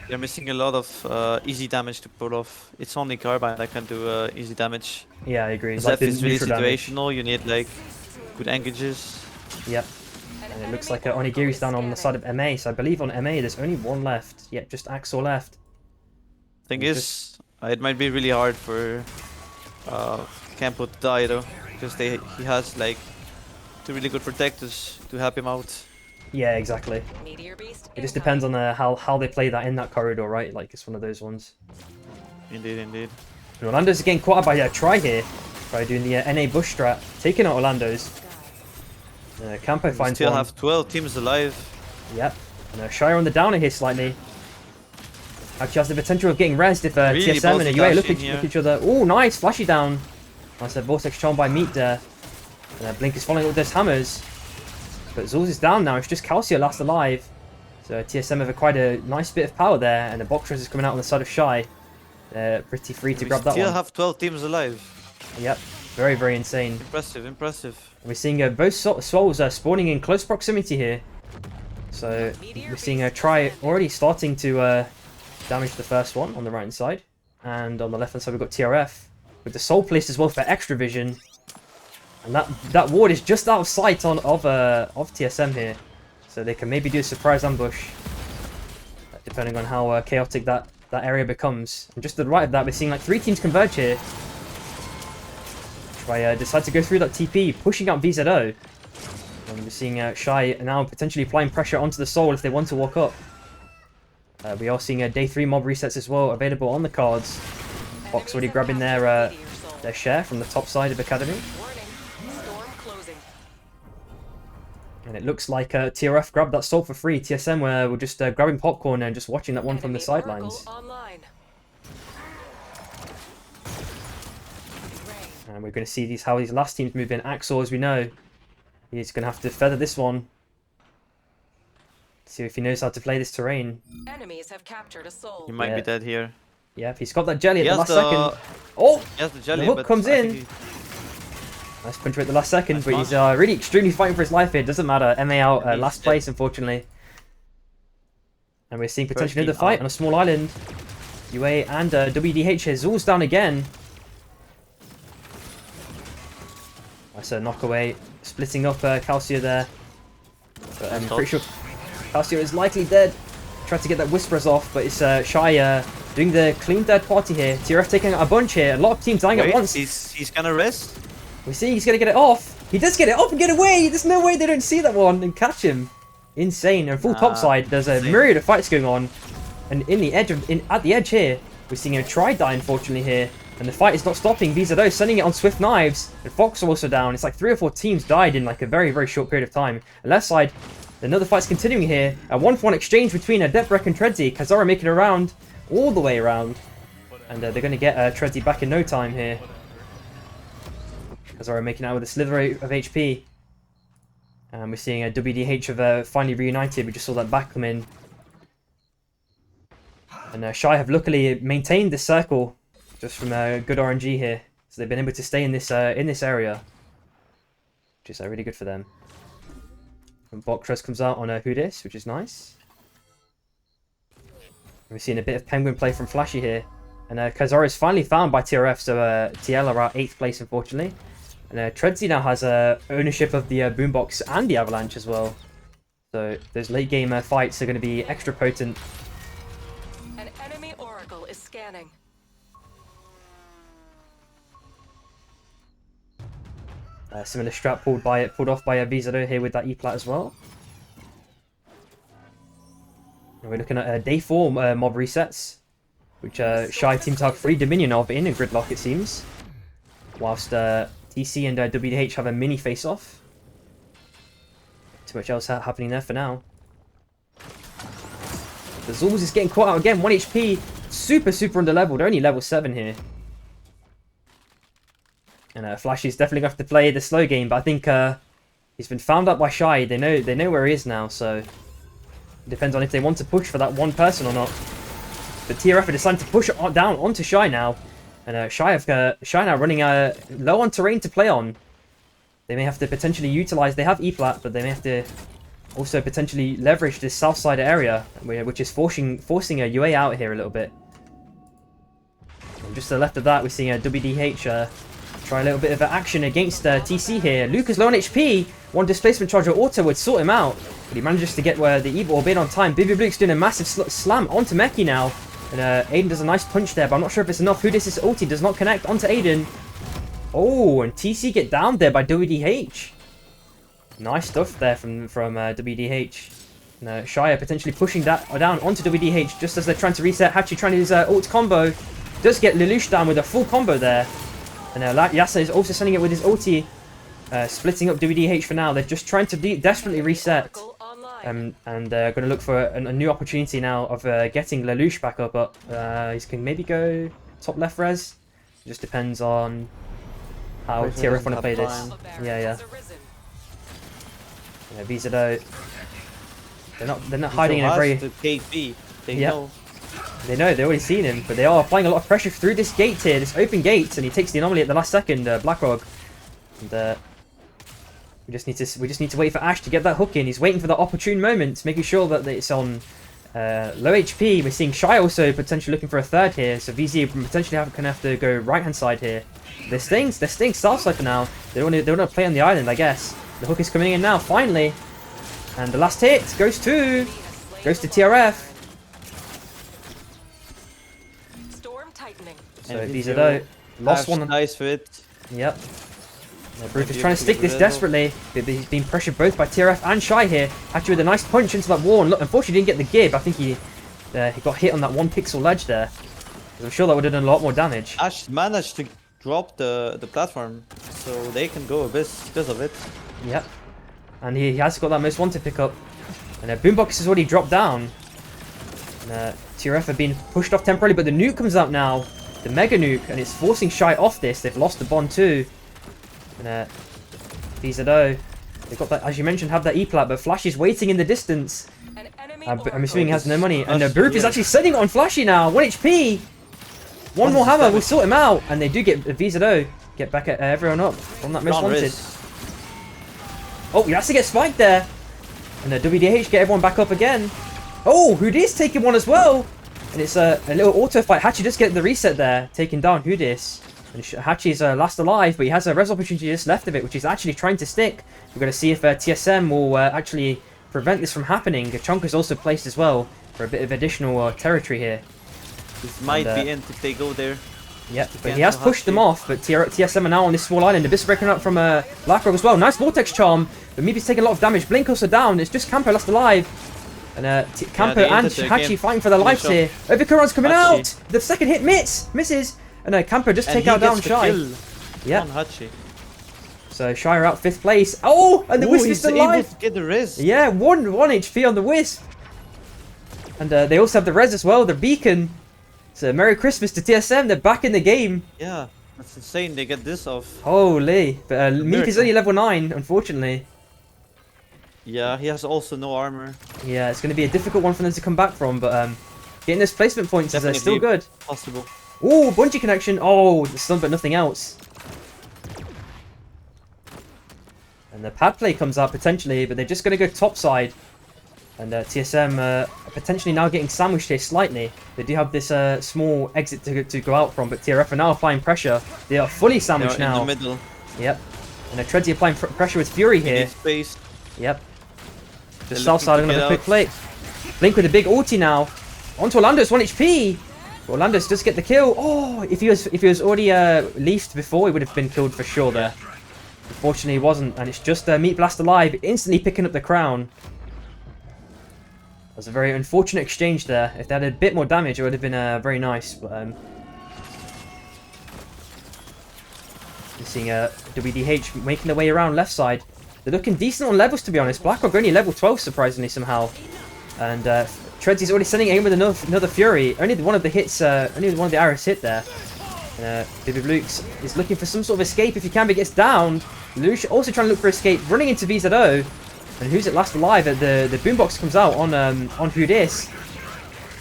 They're missing a lot of easy damage to pull off. It's only Carbine that can do easy damage. Yeah, I agree. Zeph the is really neutral damage. situational. You need like good engages. Yep. And it looks like Onigiri's down on the side of MA. So I believe on MA there's only one left. Yeah, just Axel left. Thing It's is, it might be really hard for Campo to die though, because he has like 2 really good protectors to help him out. Yeah, exactly. Meteor Beast It just incoming. depends on how they play that in that corridor, right? Like it's one of those ones. Indeed, indeed. And Orlando's getting caught out by Try here. Try doing the NA bush strat, taking out Orlando's. Campo We finds still one. have 12 teams alive. Yep. And Shire on the downer here slightly. Actually has the potential of getting rezzed if Really TSM and bossy UA look dash at in here. each other. Oh, nice! Flashy down. Nice Vortex Charm by Meat there. And Blink is following up with those hammers. But Zulz is down now. It's just Calcio last alive. So TSM have quite a nice bit of power there. And the Boxers is coming out on the side of Shy. They're pretty free to We grab that still one. have 12 teams alive. Yep. Very, very insane. Impressive, impressive. We're seeing both Souls spawning in close proximity here. So we're seeing a Try already starting to damage the first one on the right hand side. And on the left hand side we've got TRF with the Soul placed as well for extra vision. And that ward is just out of sight of TSM here. So they can maybe do a surprise ambush. Depending on how chaotic that area becomes. And just to the right of that we're seeing like 3 teams converge here. Try decide to go through that TP, pushing out VZO. And we're seeing Shy now potentially applying pressure onto the Soul if they want to walk up. We are seeing day 3 mob resets as well available on the cards. Fox already grabbing their share from the top side of Academy. Warning. Storm closing. And it looks like TRF grabbed that Soul for free. TSM were just grabbing popcorn and just watching that one from the Enemy sidelines. Oracle online. Rain. And we're going to see how these last teams move in. Axel, as we know, he's going to have to feather this one. See if he knows how to play this terrain. Enemies have captured a soul. He might Yeah. be dead here. Yep, he's got that jelly He at the has last second. Oh! He has the jelly, hook but comes I in. think Nice punch at the last second, Nice but he's launch. really extremely fighting for his life here. Doesn't matter. MA out He's last dead. place, unfortunately. And we're seeing potentially team another fight out. on a small island. UA and WDH here. Zul's down again. Nice knock away. Splitting up Calcio there. But I'm pretty sure Calcio is likely dead. Tried to get that Whisperers off, but it's Shy doing the clean third party here. TRF taking out a bunch here. A lot of teams dying at Wait, once. he's gonna rest? We see he's gonna get it off. He does get it off and get away. There's no way they don't see that one and catch him. Insane. And full topside, there's a insane. myriad of fights going on. And at the edge here, we're seeing a Try die unfortunately here. And the fight is not stopping. VZO sending it on Swift Knives. And Fox are also down. It's like 3 or 4 teams died in like a very, very short period of time. And left side, another fight's continuing here. A 1-for-1 exchange between Deprek and Tredsy. Kazara making it around, all the way around. And they're going to get Tredsy back in no time here. Kazara making out with a slither of HP. And we're seeing a WDH of finally reunited. We just saw that back come in. And Shy have luckily maintained the circle just from good RNG here. So they've been able to stay in this area. Which is really good for them. And Boktres comes out on Hudis, which is nice. We're seeing a bit of Penguin play from Flashy here. And Kazara is finally found by TRF, so TL are out 8th place, unfortunately. And Tredsy now has ownership of the Boombox and the Avalanche as well. So those late game fights are going to be extra potent. An enemy Oracle is scanning. Similar strat pulled off by Vizado here with that E-plat as well. And we're looking at day 4 mob resets, which Shy seems to have free dominion of in a gridlock, it seems. Whilst TC and WDH have a mini face-off. Too much else happening there for now. The Zulz is getting caught out again, 1 HP. Super under level. They're only level 7 here. And Flashy is definitely going to have to play the slow game, but I think he's been found out by Shy. They know where he is now, so it depends on if they want to push for that one person or not. But TRF are deciding to push it down onto Shy now. And Shy now running low on terrain to play on. They may have to potentially utilize. They have E-flat, but they may have to also potentially leverage this south side area, which is forcing a UA out here a little bit. And just to the left of that, we're seeing a WDH try a little bit of action against TC here. Luke is low on HP. One displacement charge or auto would sort him out, but he manages to get where the Evil Orb in on time. Bibi Luke's doing a massive slam onto Meki now. And Aiden does a nice punch there, but I'm not sure if it's enough. Who this is ulti does not connect onto Aiden. Oh, and TC get down there by WDH. Nice stuff there from WDH. And Shire potentially pushing that down onto WDH just as they're trying to reset. Hachi trying to use ult combo. Does get Lelouch down with a full combo there. And Yasa is also sending it with his ulti. Splitting up WDH for now. They're just trying to desperately reset. And going to look for a new opportunity now of getting Lelouch back up. But he can maybe go top left res. It just depends on how TRF want to play this. Yeah. Vizado. They're not hiding in a very. KP. They know. They know. They've already seen him, but they are applying a lot of pressure through this gate here, this open gate, and he takes the anomaly at the last second. Blackrock. And we just need to wait for Ash to get that hook in. He's waiting for the opportune moment, making sure that it's on low HP. We're seeing Shy also potentially looking for a third here, so VZ potentially gonna have to go right hand side here. They're staying south side for now. They don't want to play on the island, I guess. The hook is coming in now, finally, and the last hit goes to TRF. Storm tightening. So VZ lost one. Nice fit. Yep. Bruce is trying to stick this desperately. He's being pressured both by TRF and Shy here. Actually with a nice punch into that wall. And look, unfortunately he didn't get the gib. I think he got hit on that 1 pixel ledge there. I'm sure that would have done a lot more damage. Ash managed to drop the platform, so they can go a bit because of it. Yep. And he has got that most wanted pickup. And Boombox has already dropped down. And TRF have been pushed off temporarily, but the nuke comes out now. The mega nuke, and it's forcing Shy off this. They've lost the bond too. And Vizado, they've got that, as you mentioned, have that E-plat, but Flash is waiting in the distance. I'm assuming he has no money. And Baruch is actually setting it on Flashy now. 1 HP. One more hammer will sort him out. And they do get Vizado. Get back at everyone up from that most wanted. Oh, he has to get spiked there. And WDH get everyone back up again. Oh, Hoodis taking one as well. And it's a little auto fight. Hachi just get the reset there, taking down Hoodis. And Hachi's last alive, but he has a res opportunity just left of it, which he's actually trying to stick. We're going to see if TSM will actually prevent this from happening. Chonk is also placed as well for a bit of additional territory here. This might be in if they go there. Yep, but he has pushed them off, but TSM are now on this small island. Abyss breaking up from Blackrock as well. Nice Vortex Charm, but Meepy's taking a lot of damage. Blink also down. It's just Campo last alive. And Campo and Hachi fighting for their lives here. Overcuron's coming out! The second hit misses! And Campo just take out down Shy. Yeah. So Shy are out 5th place. Oh! And the Wisp is still alive! To get the res. Yeah, 1 HP on the Wisp. And they also have the res as well, the beacon. So Merry Christmas to TSM, they're back in the game. Yeah, that's insane, they get this off. Holy. But Meep is only level 9, unfortunately. Yeah, he has also no armor. Yeah, it's going to be a difficult one for them to come back from, but getting those placement points is still good. Possible. Oh, bungee connection. Oh, the stun, but nothing else. And the pad play comes out potentially, but they're just going to go top side. And TSM are potentially now getting sandwiched here slightly. They do have this small exit to go out from, but TRF are now applying pressure. They are fully sandwiched now. In the middle. Yep. And Treadsy applying pressure with Fury here. Space. Yep. Just south side, I'm going to have a quick play. Blink with a big ulti now. Onto Orlando's 1 HP. Orlando's does get the kill. Oh, if he was already leafed before, he would have been killed for sure there. Unfortunately, he wasn't, and it's just Meat Blast Alive instantly picking up the crown. That was a very unfortunate exchange there. If they had a bit more damage, it would have been very nice. But you're seeing WDH making their way around left side. They're looking decent on levels, to be honest. BlackRock only level 12, surprisingly, somehow. And Treadsy's already sending in with another Fury. Only one of the hits, only one of the arrows hit there. Bibi Lukes is looking for some sort of escape if he can, but gets downed. Lucia also trying to look for escape, running into VZO. And who's at last alive? The boombox comes out on who this.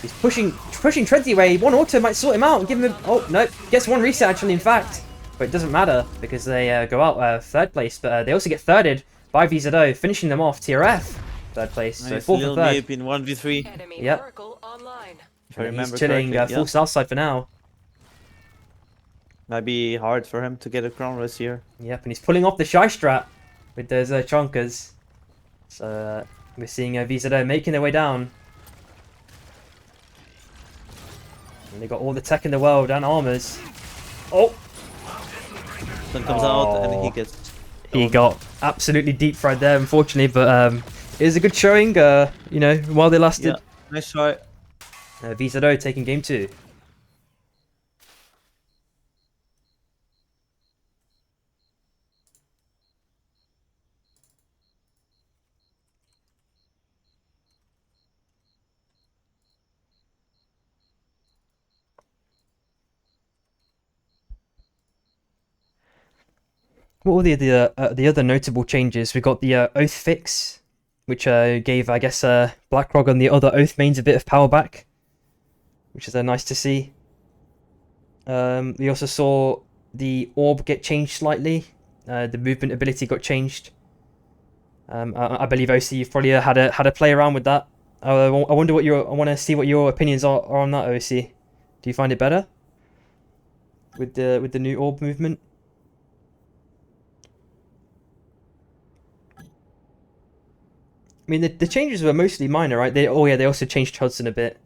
He's pushing Treadsy away. One auto might sort him out and give him. Oh no, gets one reset actually. In fact, but it doesn't matter because they go out third place. But they also get thirded by VZO, finishing them off. TRF third place, so fourth and third. In 1v3. Enemy Yep. Oracle online. If I remember He's chilling correctly, full south side for now. Might be hard for him to get a crown race here. Yep, and he's pulling off the shy strat with those chonkers. So we're seeing VZO making their way down. And they got all the tech in the world and armors. Oh! Sun comes out and he gets... He got absolutely deep fried there, unfortunately, but it was a good showing, you know, while they lasted. Yeah, nice try. VZO taking game 2. What were the other notable changes? We got the Oath fix, which gave, I guess, BlackRock and the other Oath mains a bit of power back, which is nice to see. We also saw the orb get changed slightly. The movement ability got changed. I believe OC, you've probably had a play around with that. I wonder what I want to see what your opinions are on that, OC. Do you find it better with the new orb movement? I mean, the changes were mostly minor, right? They also changed Hudson a bit.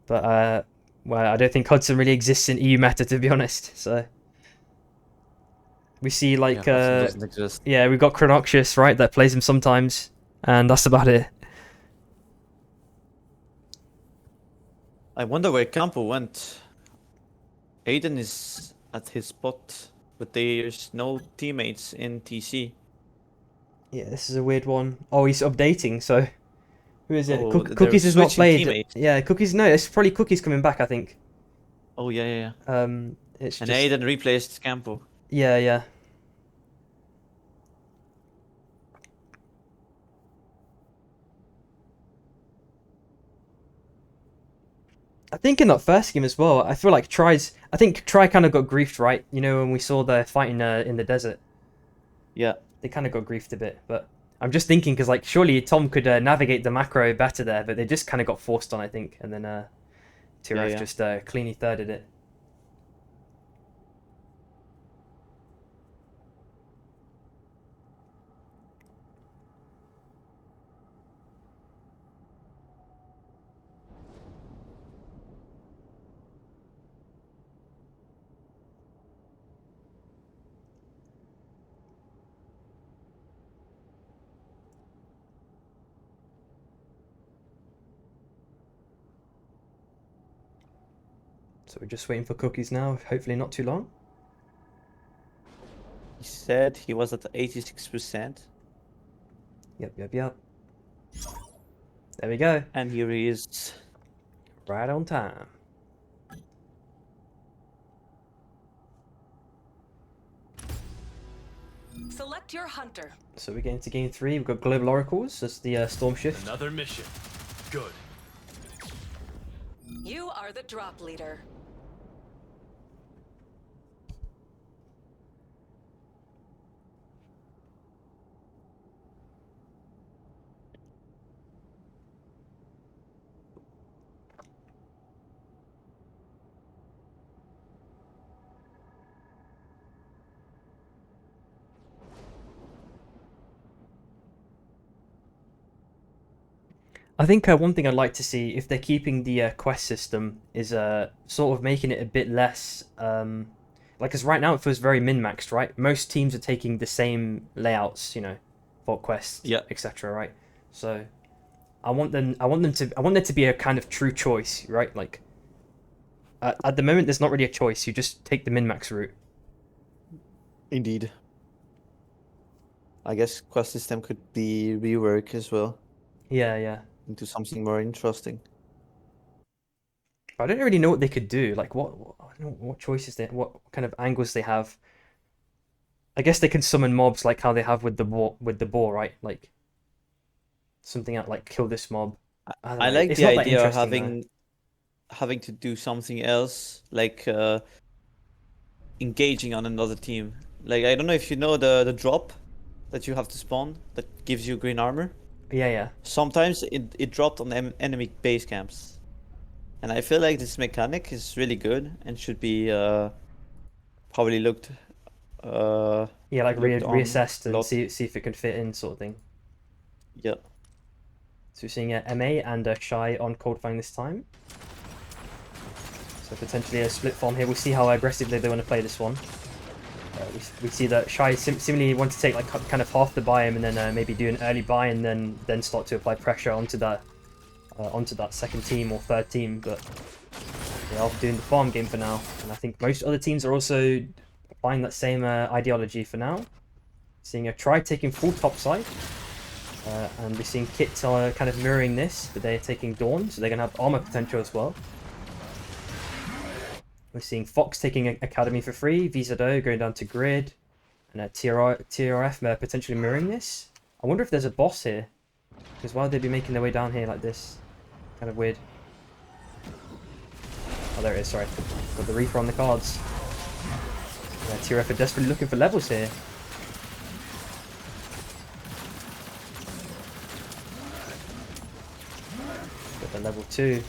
But, well, I don't think Hudson really exists in EU meta, to be honest. So we see, like, Yeah, doesn't exist. yeah, we've got Chronoxius, right, that plays him sometimes. And that's about it. I wonder where Campo went. Aiden is at his spot, but there's no teammates in TC. Yeah, this is a weird one. Oh, he's updating, so... Who is it? Oh, they're Cookies is not switching played. teammates. Yeah, Cookies, no, it's probably Cookies coming back, I think. Oh, yeah. It's And just... Aiden replaced Campo. Yeah. I think in that first game as well, I feel like I think Try kind of got griefed, right? You know, when we saw the fighting in the desert. Yeah. They kind of got griefed a bit, but I'm just thinking because like surely Tom could navigate the macro better there, but they just kind of got forced on, I think, and then TRF just cleanly thirded it. So we're just waiting for Cookies now, hopefully not too long. He said he was at 86%. Yep. There we go. And here he is. Right on time. Select your hunter. So we're getting to game 3. We've got Global Oracles as the Storm Shift. Another mission. Good. You are the drop leader. I think one thing I'd like to see, if they're keeping the quest system, is sort of making it a bit less like, because right now it feels very min-maxed, right? Most teams are taking the same layouts, you know, Vault Quest, Yeah. etc. Right? So I want there to be a kind of true choice, right? Like at the moment, there's not really a choice. You just take the min-max route. Indeed. I guess quest system could be reworked as well Yeah. into something more interesting. But I don't really know what they could do. Like I don't know what choices what kind of angles they have. I guess they can summon mobs like how they have with the boar, right? Like something like kill this mob. I don't I know. like It's the not that idea of interesting, though. having to do something else, like engaging on another team. Like, I don't know if you know the drop that you have to spawn that gives you green armor. Yeah. Sometimes it dropped on enemy base camps. And I feel like this mechanic is really good and should be probably looked Yeah, like looked on reassessed a and lot. see if it can fit in, sort of thing. Yeah. So we're seeing MA and Shy on Cold Fang this time. So potentially a split farm here. We'll see how aggressively they want to play this one. We see that Shy seemingly want to take like kind of half the biome and then maybe do an early buy and then start to apply pressure onto that second team or third team. But they are doing the farm game for now, and I think most other teams are also applying that same ideology for now. Seeing a Try taking full top side. And we're seeing Kit kind of mirroring this, but they're taking Dawn, so they're going to have armor potential as well. We're seeing Fox taking Academy for free, VZO going down to Grid, and TRF potentially mirroring this. I wonder if there's a boss here, because why would they be making their way down here like this? Kind of weird. Oh, there it is, sorry. Got the Reaper on the cards. Yeah, TRF are desperately looking for levels here. Got the level 2.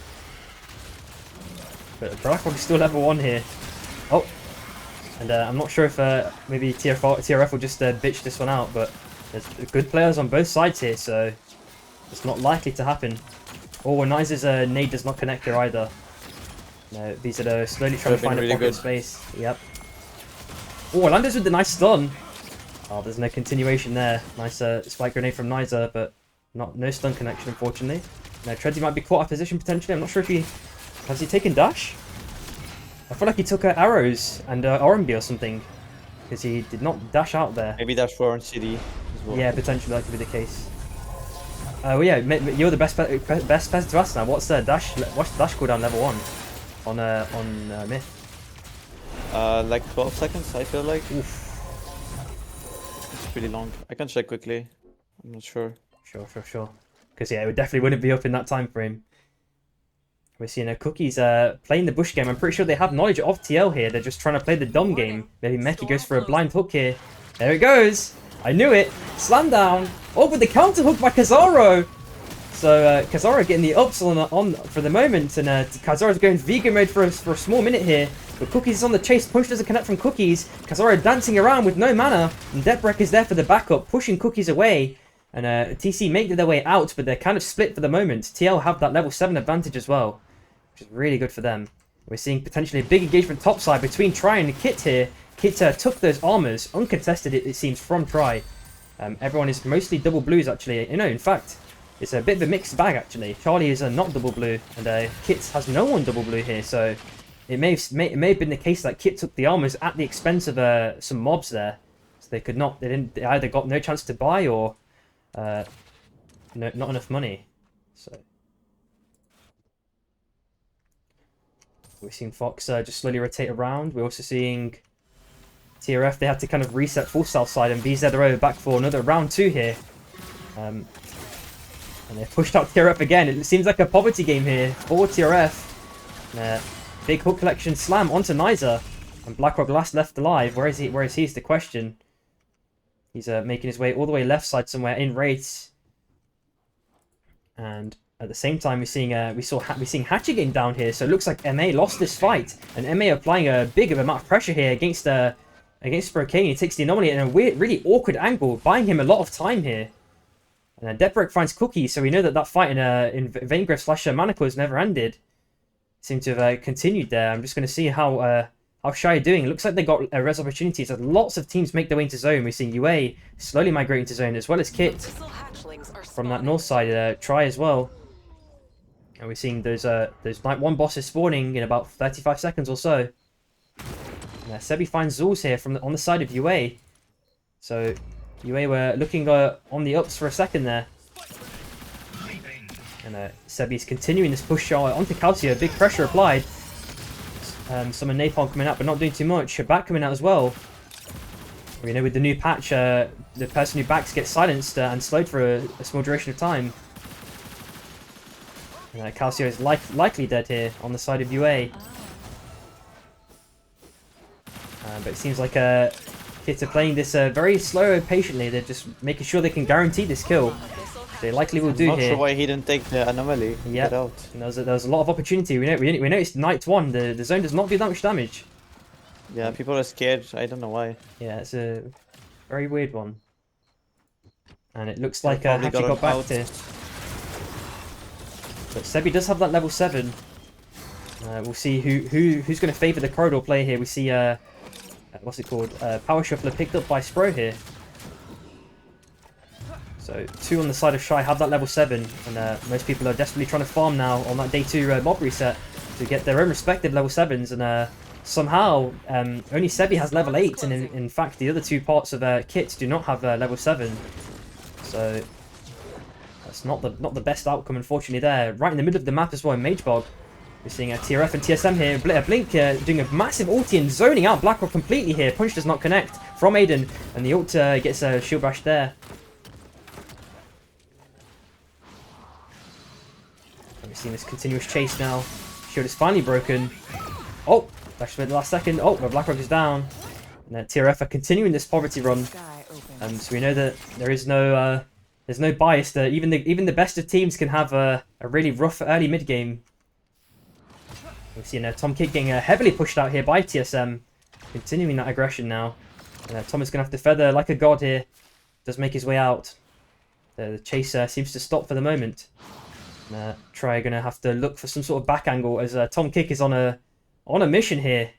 But BlackRock is still level 1 here. Oh! And I'm not sure if maybe TRF will just bitch this one out, but there's good players on both sides here, so it's not likely to happen. Oh, Nice's nade does not connect here either. No, these are slowly trying to find a pocket space. Yep. Oh, Orlando's with the nice stun. Oh, there's no continuation there. Nice spike grenade from Nizer, but no stun connection, unfortunately. Now, Treadsy might be caught out of position potentially. I'm not sure if has he taken dash? I feel like he took arrows and RMB or something, because he did not dash out there. Maybe dash for on CD as well. Yeah, potentially that could be the case. Well, yeah, you're the best person to ask now. What's the dash cooldown level 1 on Myth? Like 12 seconds, I feel like. Oof. It's pretty long. I can check quickly. I'm not sure. Sure. Because yeah, it definitely wouldn't be up in that time frame. We're seeing Cookies playing the bush game. I'm pretty sure they have knowledge of TL here. They're just trying to play the dumb game. Maybe Meki goes for a blind hook here. There it goes. I knew it. Slam down. Oh, but the counter hook by Kazaro. So Kazaro getting the ups on for the moment, and Kazaro's going vegan mode for a small minute here. But Cookies is on the chase. Push doesn't connect from Cookies. Kazaro dancing around with no mana, and Deprek is there for the backup, pushing Cookies away. And TC make their way out, but they're kind of split for the moment. TL have that level 7 advantage as well, which is really good for them. We're seeing potentially a big engagement topside between Try and Kit here. Kit took those armors, uncontested it seems from Try. Everyone is mostly double blues actually. You know, in fact, it's a bit of a mixed bag actually. Charlie is not double blue, and Kit has no one double blue here. So it may have been the case that Kit took the armors at the expense of some mobs there. So they either got no chance to buy or not enough money. So we're seeing Fox just slowly rotate around. We're also seeing TRF, they had to kind of reset full south side, and VZRO back for another round 2 here. And they pushed out TRF again. It seems like a poverty game here for TRF. Big hook collection slam onto Nizer. And BlackRock left alive. Where is he is the question. He's making his way all the way left side somewhere in raids. And at the same time, we're seeing Hatchet getting down here. So it looks like MA lost this fight, and MA applying a big amount of pressure here against Spokane. He takes the anomaly in a weird, really awkward angle, buying him a lot of time here. And Deprek finds Cookies, so we know that fight in Vaingriff / Manacles never ended. Seems to have continued there. I'm just going to see how How Shy are doing? It looks like they got res opportunities as lots of teams make their way into zone. We're seeing UA slowly migrating to zone, as well as Kit Missile hatchlings are from that spawning. north side. Try as well. And we're seeing those Night 1 bosses spawning in about 35 seconds or so. And, Sebi finds Zulz here on the side of UA. So UA were looking on the ups for a second there. And Sebi's continuing this push shot onto Calcio. Big pressure applied. Some napalm coming out, but not doing too much. Back coming out as well. You know, with the new patch, the person who backs gets silenced and slowed for a small duration of time. Calcio is likely dead here on the side of UA. But it seems like Kit are playing this very slow and patiently. They're just making sure they can guarantee this kill. They likely will do Not here. sure why he didn't take the anomaly. Yeah, Get out. there was a lot of opportunity. We noticed Night 1, the zone does not do that much damage. Yeah, people are scared. I don't know why. Yeah, it's a very weird one. And it looks They like probably Hachi got him back out. here. But Sebi does have that level 7. We'll see who's going to favour the corridor play here. We see, what's it called? Power Shuffler picked up by Spro here. So 2 on the side of Shy have that level 7. And most people are desperately trying to farm now on that day 2 mob reset to get their own respective level 7s. And somehow only Sebi has level 8. And in fact the other 2 parts of Kit do not have level 7. So that's not the best outcome, unfortunately, there. Right in the middle of the map as well in Magebog. We're seeing a TRF and TSM here. Blink doing a massive ulti and zoning out BlackRock completely here. Punch does not connect from Aiden. And the ult gets a shield bash there. And we're seeing this continuous chase now. Shield is finally broken. Oh, that's for the last second. Oh, but BlackRock is down. And TRF are continuing this poverty run. So we know that there is no there's no bias there. Even the best of teams can have a really rough early mid game. We've seen Tom Kidd getting heavily pushed out here by TSM, continuing that aggression now. And Tom is going to have to feather like a god here. Does make his way out. The chaser seems to stop for the moment. And, Try going to have to look for some sort of back angle as Tom Kick is on a mission here.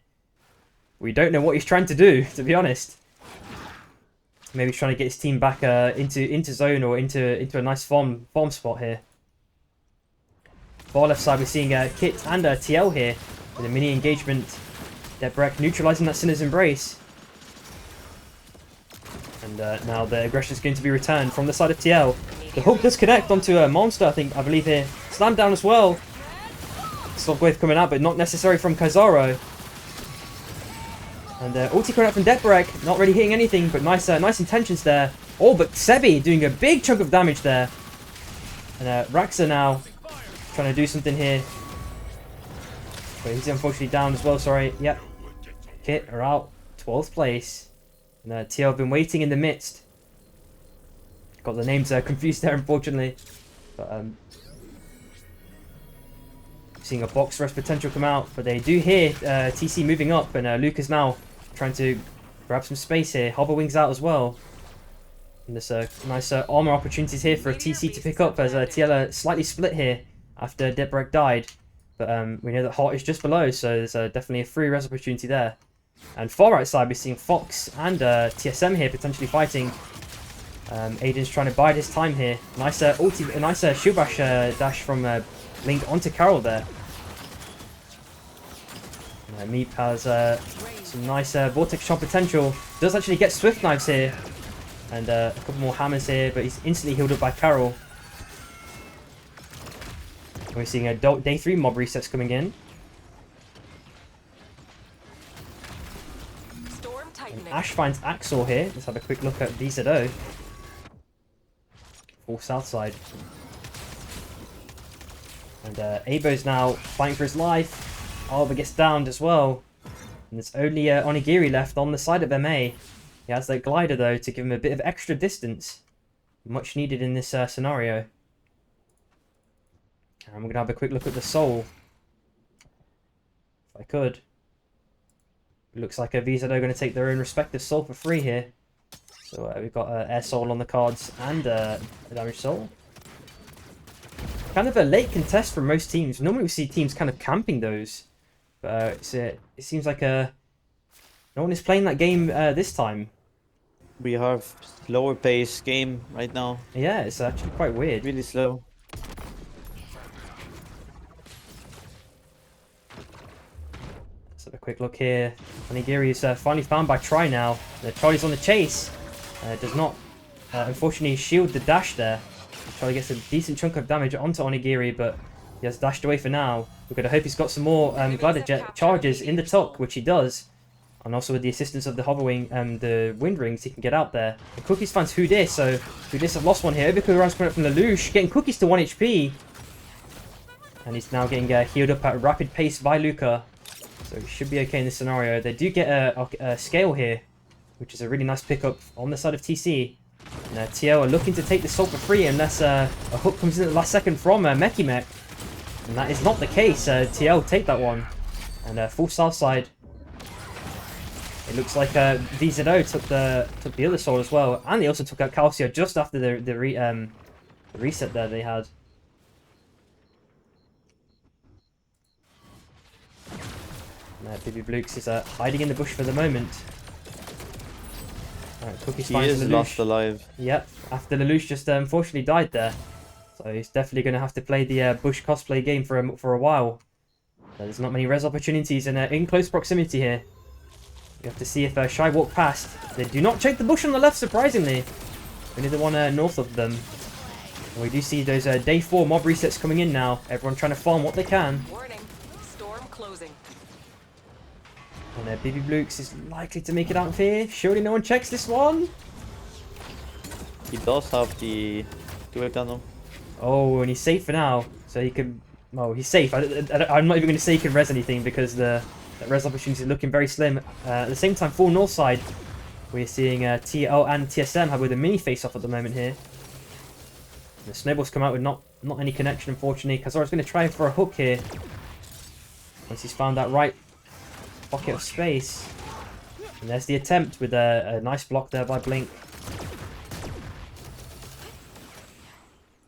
We don't know what he's trying to do, to be honest. Maybe he's trying to get his team back into zone or into a nice farm spot here. Far left side, we're seeing Kit and TL here with a mini engagement. Debrek neutralizing that Sinner's Embrace. And now the aggression is going to be returned from the side of TL. The hook does connect onto a monster, I believe here. Slam down as well. Slogwave coming out, but not necessary from Kaizaro. And ulti coming out from Debrek, not really hitting anything, but nice intentions there. Oh, but Sebi doing a big chunk of damage there. And Raxa now trying to do something here. But he's unfortunately down as well, sorry. Yep. Kit are out. 12th place. And TL have been waiting in the midst. Got the names confused there, unfortunately. But seeing a box rush potential come out. But they do hear TC moving up. And Luke is now trying to grab some space here. Hover wings out as well. And there's nice armor opportunities here for TC to pick up as TL are slightly split here after Debrek died. But we know that Hart is just below, so there's definitely a free res opportunity there. And far right side, we're seeing Fox and TSM here potentially fighting. Aiden's trying to bide his time here. Nice ulti, nice shield bash dash from Link onto Carol there. Meep has some nice vortex shot potential. Does actually get swift knives here. And a couple more hammers here, but he's instantly healed up by Carol. We're seeing a day 3 mob resets coming in. Storm tightening. Ash finds Axel here. Let's have a quick look at VZO. Full south side. And Abo's now fighting for his life. Alba gets downed as well. And there's only Onigiri left on the side of MA. He has that glider though to give him a bit of extra distance. Much needed in this scenario. And I'm going to have a quick look at the soul. If I could. It looks like VZO are going to take their own respective soul for free here. So we've got Air Soul on the cards and a Damage Soul. Kind of a late contest for most teams. Normally we see teams kind of camping those. But it seems like No one is playing that game this time. We have slower pace game right now. Yeah, it's actually quite weird. Really slow. Let's have a quick look here. Onigiri is finally found by Try now. Charlie's on the chase. Does not, unfortunately, shield the dash there. Charlie gets a decent chunk of damage onto Onigiri, but he has dashed away for now. We're going to hope he's got some more glider jet charges in the tuck, which he does. And also with the assistance of the hoverwing and the wind rings, he can get out there. The Cookies finds Hudis, so Hudis have lost one here. Obiko runs coming up from Lelouch, getting Cookies to 1 HP. And he's now getting healed up at a rapid pace by Luca. So he should be okay in this scenario. They do get a scale here, which is a really nice pickup on the side of TC. And TL are looking to take the salt for free unless a hook comes in at the last second from Meki Mek. And that is not the case. TL take that one. And full south side. It looks like VZO took the other sword as well, and they also took out Calcio just after the reset there they had. And Bibi Blukes is hiding in the bush for the moment. Alright, Cookies He finds is Lelouch. lost alive. Yep, after Lelouch just unfortunately died there, so he's definitely going to have to play the bush cosplay game for a while. There's not many res opportunities in close proximity here. You have to see if Shy walk past. They do not check the bush on the left, surprisingly. Only the one north of them. And we do see those day 4 mob resets coming in now. Everyone trying to farm what they can. Warning. Storm closing. And Bibi Blukes is likely to make it out of here. Surely no one checks this one. He does have the dual tunnel. Oh, and he's safe for now. So he can... Oh, he's safe. I'm not even going to say he can res anything because the res opportunity is looking very slim. At the same time, full north side, we're seeing TL and TSM have with a mini face-off at the moment here. The snowballs come out with not any connection, unfortunately. Kazora's going to try for a hook here. Once he's found that right pocket of space. And there's the attempt with a nice block there by Blink.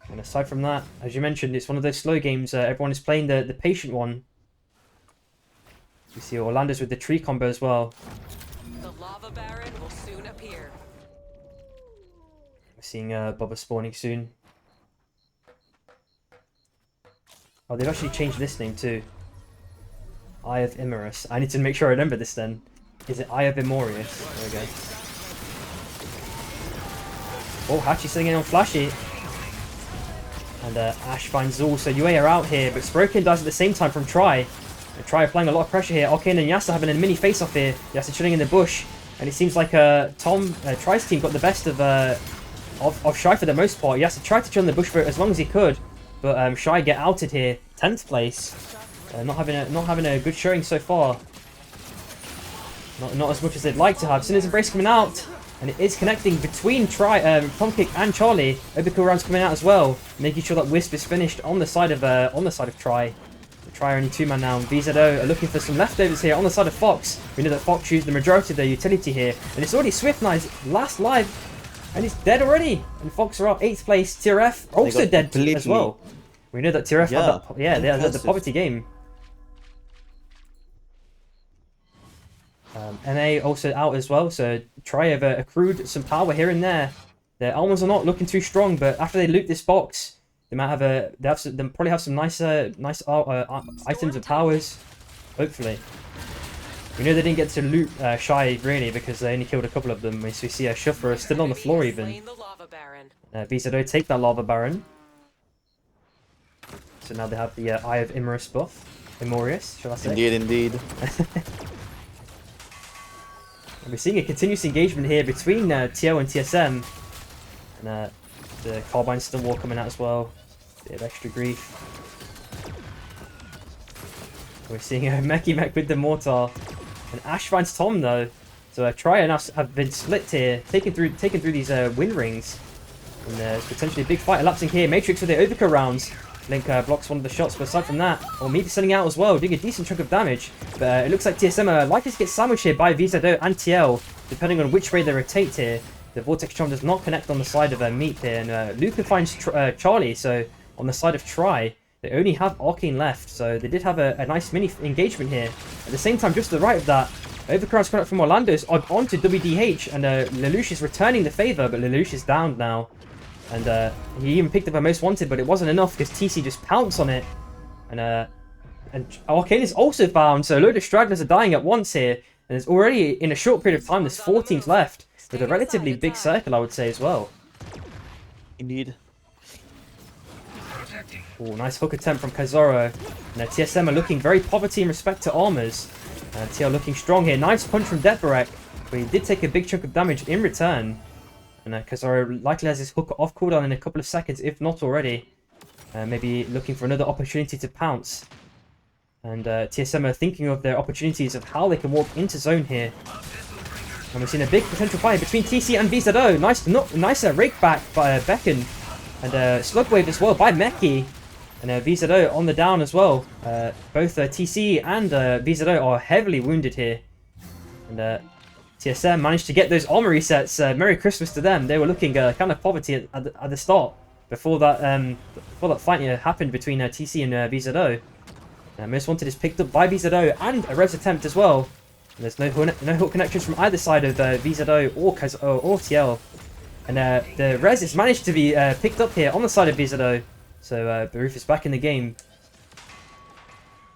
And aside from that, as you mentioned, it's one of those slow games. Everyone is playing the patient one. You see Orlando's with the tree combo as well. The lava baron will soon appear. We're seeing Bubba spawning soon. Oh, they've actually changed this name too. Eye of Immorus. I need to make sure I remember this then. Is it Eye of Immorius? There we go. Oh, Hachi's sitting in on Flashy. And Ash finds Zul. So UA are out here, but Sprokin dies at the same time from Try. And Try applying a lot of pressure here. Arkane and Yasa having a mini face-off here. Yasa chilling in the bush. And it seems like Try's team got the best of Shy for the most part. Yasa tried to chill in the bush for as long as he could. But Shy get outed here. 10th place. Not having a good showing so far. Not as much as they'd like to have. Sinner's Embrace coming out. And it is connecting between Tomkick and Charlie. Obiko rounds coming out as well. Making sure that Wisp is finished on the side of Try. Try only 2-man now. VZO are looking for some leftovers here on the side of Fox. We know that Fox used the majority of their utility here. And it's already Swift Knight's last live. And he's dead already. And Fox are up 8th place. TRF also dead completely... as well. We know that TRF had that, they had the poverty game. NA also out as well, so Try have accrued some power here and there. Their almonds are not looking too strong, but after they loot this box, they might have they'll probably have some nice items and powers. Hopefully, we know they didn't get to loot Shy really because they only killed a couple of them. So we see a Shuffler still on the floor even. VZO take that Lava Baron. So now they have the Eye of Immorus buff. Immorius, shall I say? Indeed. And we're seeing a continuous engagement here between TO and TSM. And the Carbine Stonewall coming out as well. Bit of extra grief. We're seeing Meki Mek with the Mortar. And Ash finds Tom though. So Try and us have been split here, taken through these wind rings. And there's potentially a big fight elapsing here. Matrix with the Obika rounds. Link blocks one of the shots, but aside from that, or maybe sending out as well, doing a decent chunk of damage. But it looks like TSM are likely to get sandwiched here by VZO and TL, depending on which way they rotate here. The Vortex Charm does not connect on the side of Meat here, and Luca finds Charlie, so on the side of Try, they only have Arcane left, so they did have a nice mini engagement here. At the same time, just to the right of that, Overcrowd's coming up from Orlando's onto WDH, and Lelouch is returning the favor, but Lelouch is down now. And he even picked up a most wanted, but it wasn't enough because TC just pounced on it. And Arcane is also found, so a load of stragglers are dying at once here. And there's already, in a short period of time, there's 4 teams left. With a relatively big circle, I would say, as well. Indeed. Oh, nice hook attempt from Kazoro. And TSM are looking very poverty in respect to armors. TL looking strong here. Nice punch from Deborek, but he did take a big chunk of damage in return. And Kazoro likely has his hook off cooldown in a couple of seconds, if not already. Maybe looking for another opportunity to pounce. And TSM are thinking of their opportunities of how they can walk into zone here. And we've seen a big potential fight between TC and VZO. Nice rake back by Becken. And slug wave as well by Meki. And VZO on the down as well. Both TC and VZO are heavily wounded here. And TSM managed to get those armor resets. Merry Christmas to them. They were looking kind of poverty at the start. Before that fight happened between TC and VZO. Most Wanted is picked up by VZO and a res attempt as well. And there's no hook connections from either side of VZO or TL. And the res is managed to be picked up here on the side of VZO. So Baruf is back in the game.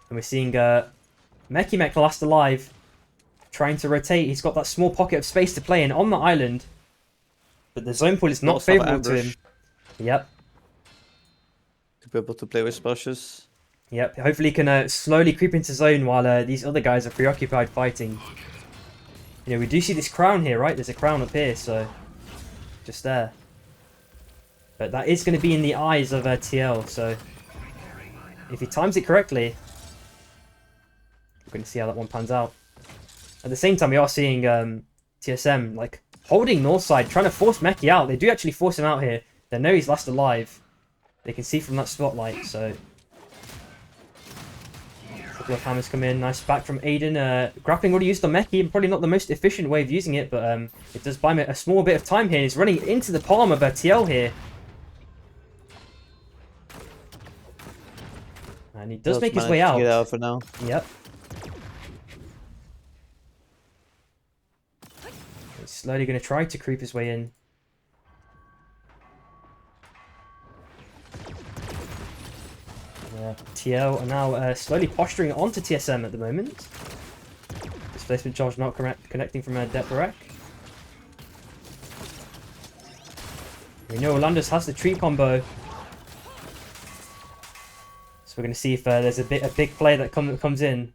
And we're seeing Meki last alive. Trying to rotate. He's got that small pocket of space to play in on the island. But the zone pool is not favourable to him. Yep. To be able to play with splashes. Yep, hopefully he can slowly creep into zone while these other guys are preoccupied fighting. You know, we do see this crown here, right? There's a crown up here, so... Just there. But that is going to be in the eyes of TL, so... If he times it correctly... We're going to see how that one pans out. At the same time, we are seeing TSM, like, holding Northside, trying to force Meki out. They do actually force him out here. They know he's last alive. They can see from that spotlight, so... Couple of hammers come in. Nice back from Aiden. Grappling already used on Meki, and probably not the most efficient way of using it, but it does buy him a small bit of time here. He's running into the palm of TL here. And he does make his way out. Get out for now. Yep. He's slowly going to try to creep his way in. TL are now slowly posturing onto TSM at the moment. Displacement charge not connecting from Deborek. We know Orlando's has the tree combo. So we're going to see if there's a big play that comes in.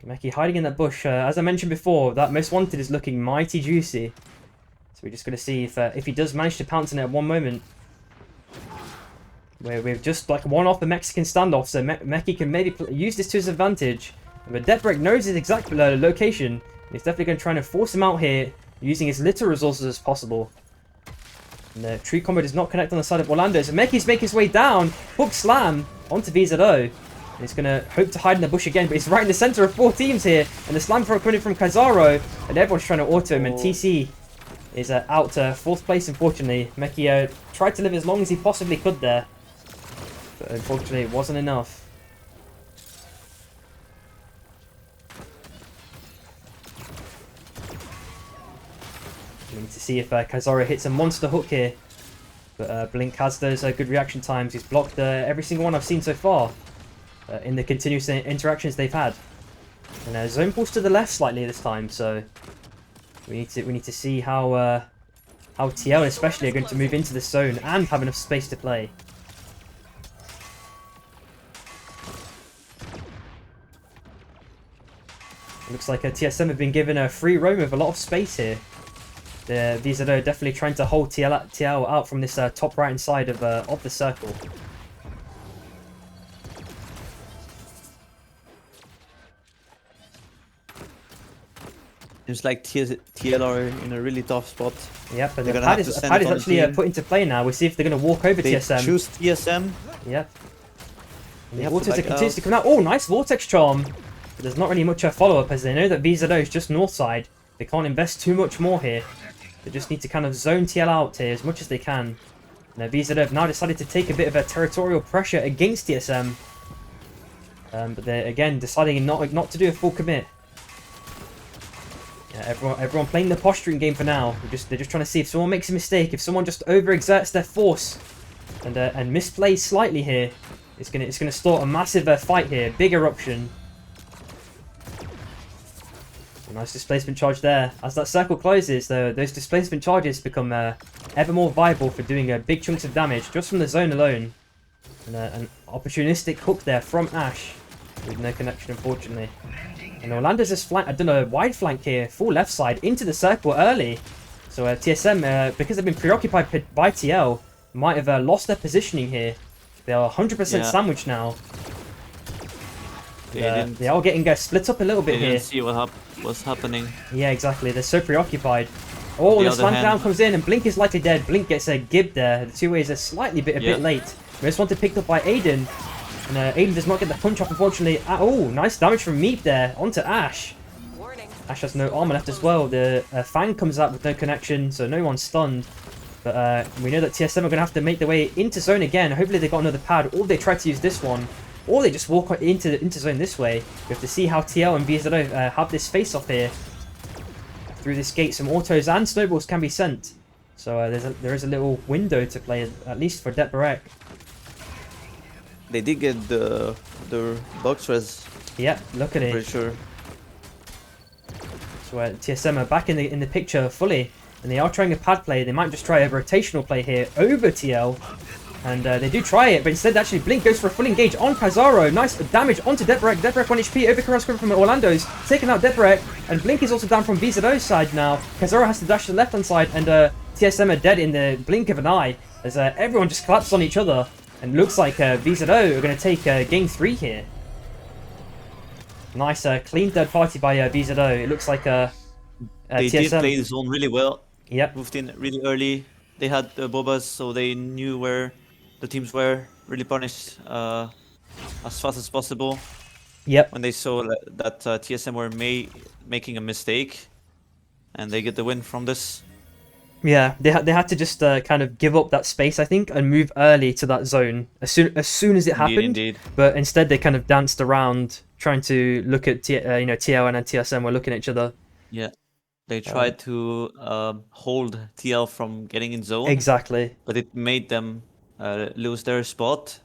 Meki hiding in that bush. As I mentioned before, that Most Wanted is looking mighty juicy. So we're just going to see if he does manage to pounce on it at one moment. Where we've just like won off the Mexican standoff, so Meki can maybe use this to his advantage. But Deborek knows his exact location. He's definitely going to try and force him out here, using as little resources as possible. And the tree combo does not connect on the side of Orlando, so Meki's making his way down, hook slam onto VZO. And he's going to hope to hide in the bush again, but he's right in the center of 4 teams here. And the slam throw coming from Kazaro, and everyone's trying to auto him, and TC is out to 4th place, unfortunately. Meki tried to live as long as he possibly could there. But unfortunately, it wasn't enough. We need to see if Kazaro hits a monster hook here. But Blink has those good reaction times. He's blocked every single one I've seen so far in the continuous interactions they've had. And zone pulls to the left slightly this time, so we need to see how TL especially are going to move into the zone and have enough space to play. Looks like TSM have been given a free roam of a lot of space here. These are definitely trying to hold TL out from this top right hand side of the circle. Seems like TL are in a really tough spot. Yep, but They're the gonna pad have is to send it on the actually team. put into play now. We'll see if they're going to walk over They TSM. choose TSM. Yep. And the have to Vortex back continues out. to come out. Oh, nice Vortex Charm. But there's not really much follow-up as they know that VZO is just north side. They can't invest too much more here. They just need to kind of zone TL out here as much as they can. Now VZO have now decided to take a bit of a territorial pressure against TSM. But they're again deciding not to do a full commit. Yeah, everyone playing the posturing game for now. They're just trying to see if someone makes a mistake, if someone just overexerts their force and misplays slightly here. It's gonna start a massive fight here, big eruption. A nice displacement charge there. As that circle closes, though, those displacement charges become ever more viable for doing big chunks of damage just from the zone alone. And an opportunistic hook there from Ash, with no connection, unfortunately. And Orlando's just done a wide flank here, full left side into the circle early. So TSM, because they've been preoccupied by TL, might have lost their positioning here. They are 100% sandwiched now. They are getting split up a little bit They here. didn't see what's happening. Yeah, exactly. They're so preoccupied. Oh, the slam down comes in, and Blink is likely dead. Blink gets a gib there. The two ways are slightly a bit late. This one picked up by Aiden. And Aiden does not get the punch off, unfortunately. Oh, nice damage from Meep there onto Ash. Warning. Ash has no armor left as well. The Fang comes out with no connection, so no one's stunned. But we know that TSM are going to have to make their way into zone again. Hopefully they got another pad, or they try to use this one. Or they just walk into zone this way. We have to see how TL and VZO have this face-off here. Through this gate, some autos and snowballs can be sent. So there is a little window to play, at least for Detbarek. They did get the box res. Yep, look at it. Pretty sure. So TSM are back in the picture fully, and they are trying a pad play. They might just try a rotational play here over TL, and they do try it, but instead actually Blink goes for a full engage on Pazaro. Nice damage onto Detbarek. Detbarek 1 HP over Carrasco from Orlando's, taking out Detbarek, and Blink is also down from VZO's side now. Pazaro has to dash to the left hand side, and TSM are dead in the blink of an eye as everyone just collapsed on each other. And looks like VZO are going to take game 3 here. Nice clean third party by VZO. It looks like They TSM. did play the zone really well. Yep. Moved in really early. They had the Bobas, so they knew where the teams were. Really punished as fast as possible. Yep. When they saw that TSM were making a mistake, and they get the win from this. Yeah, they had to just kind of give up that space, I think, and move early to that zone as soon as it happened. Indeed. But instead, they kind of danced around, trying to look at TL and TSM were looking at each other. Yeah, they tried to hold TL from getting in zone. Exactly. But it made them lose their spot,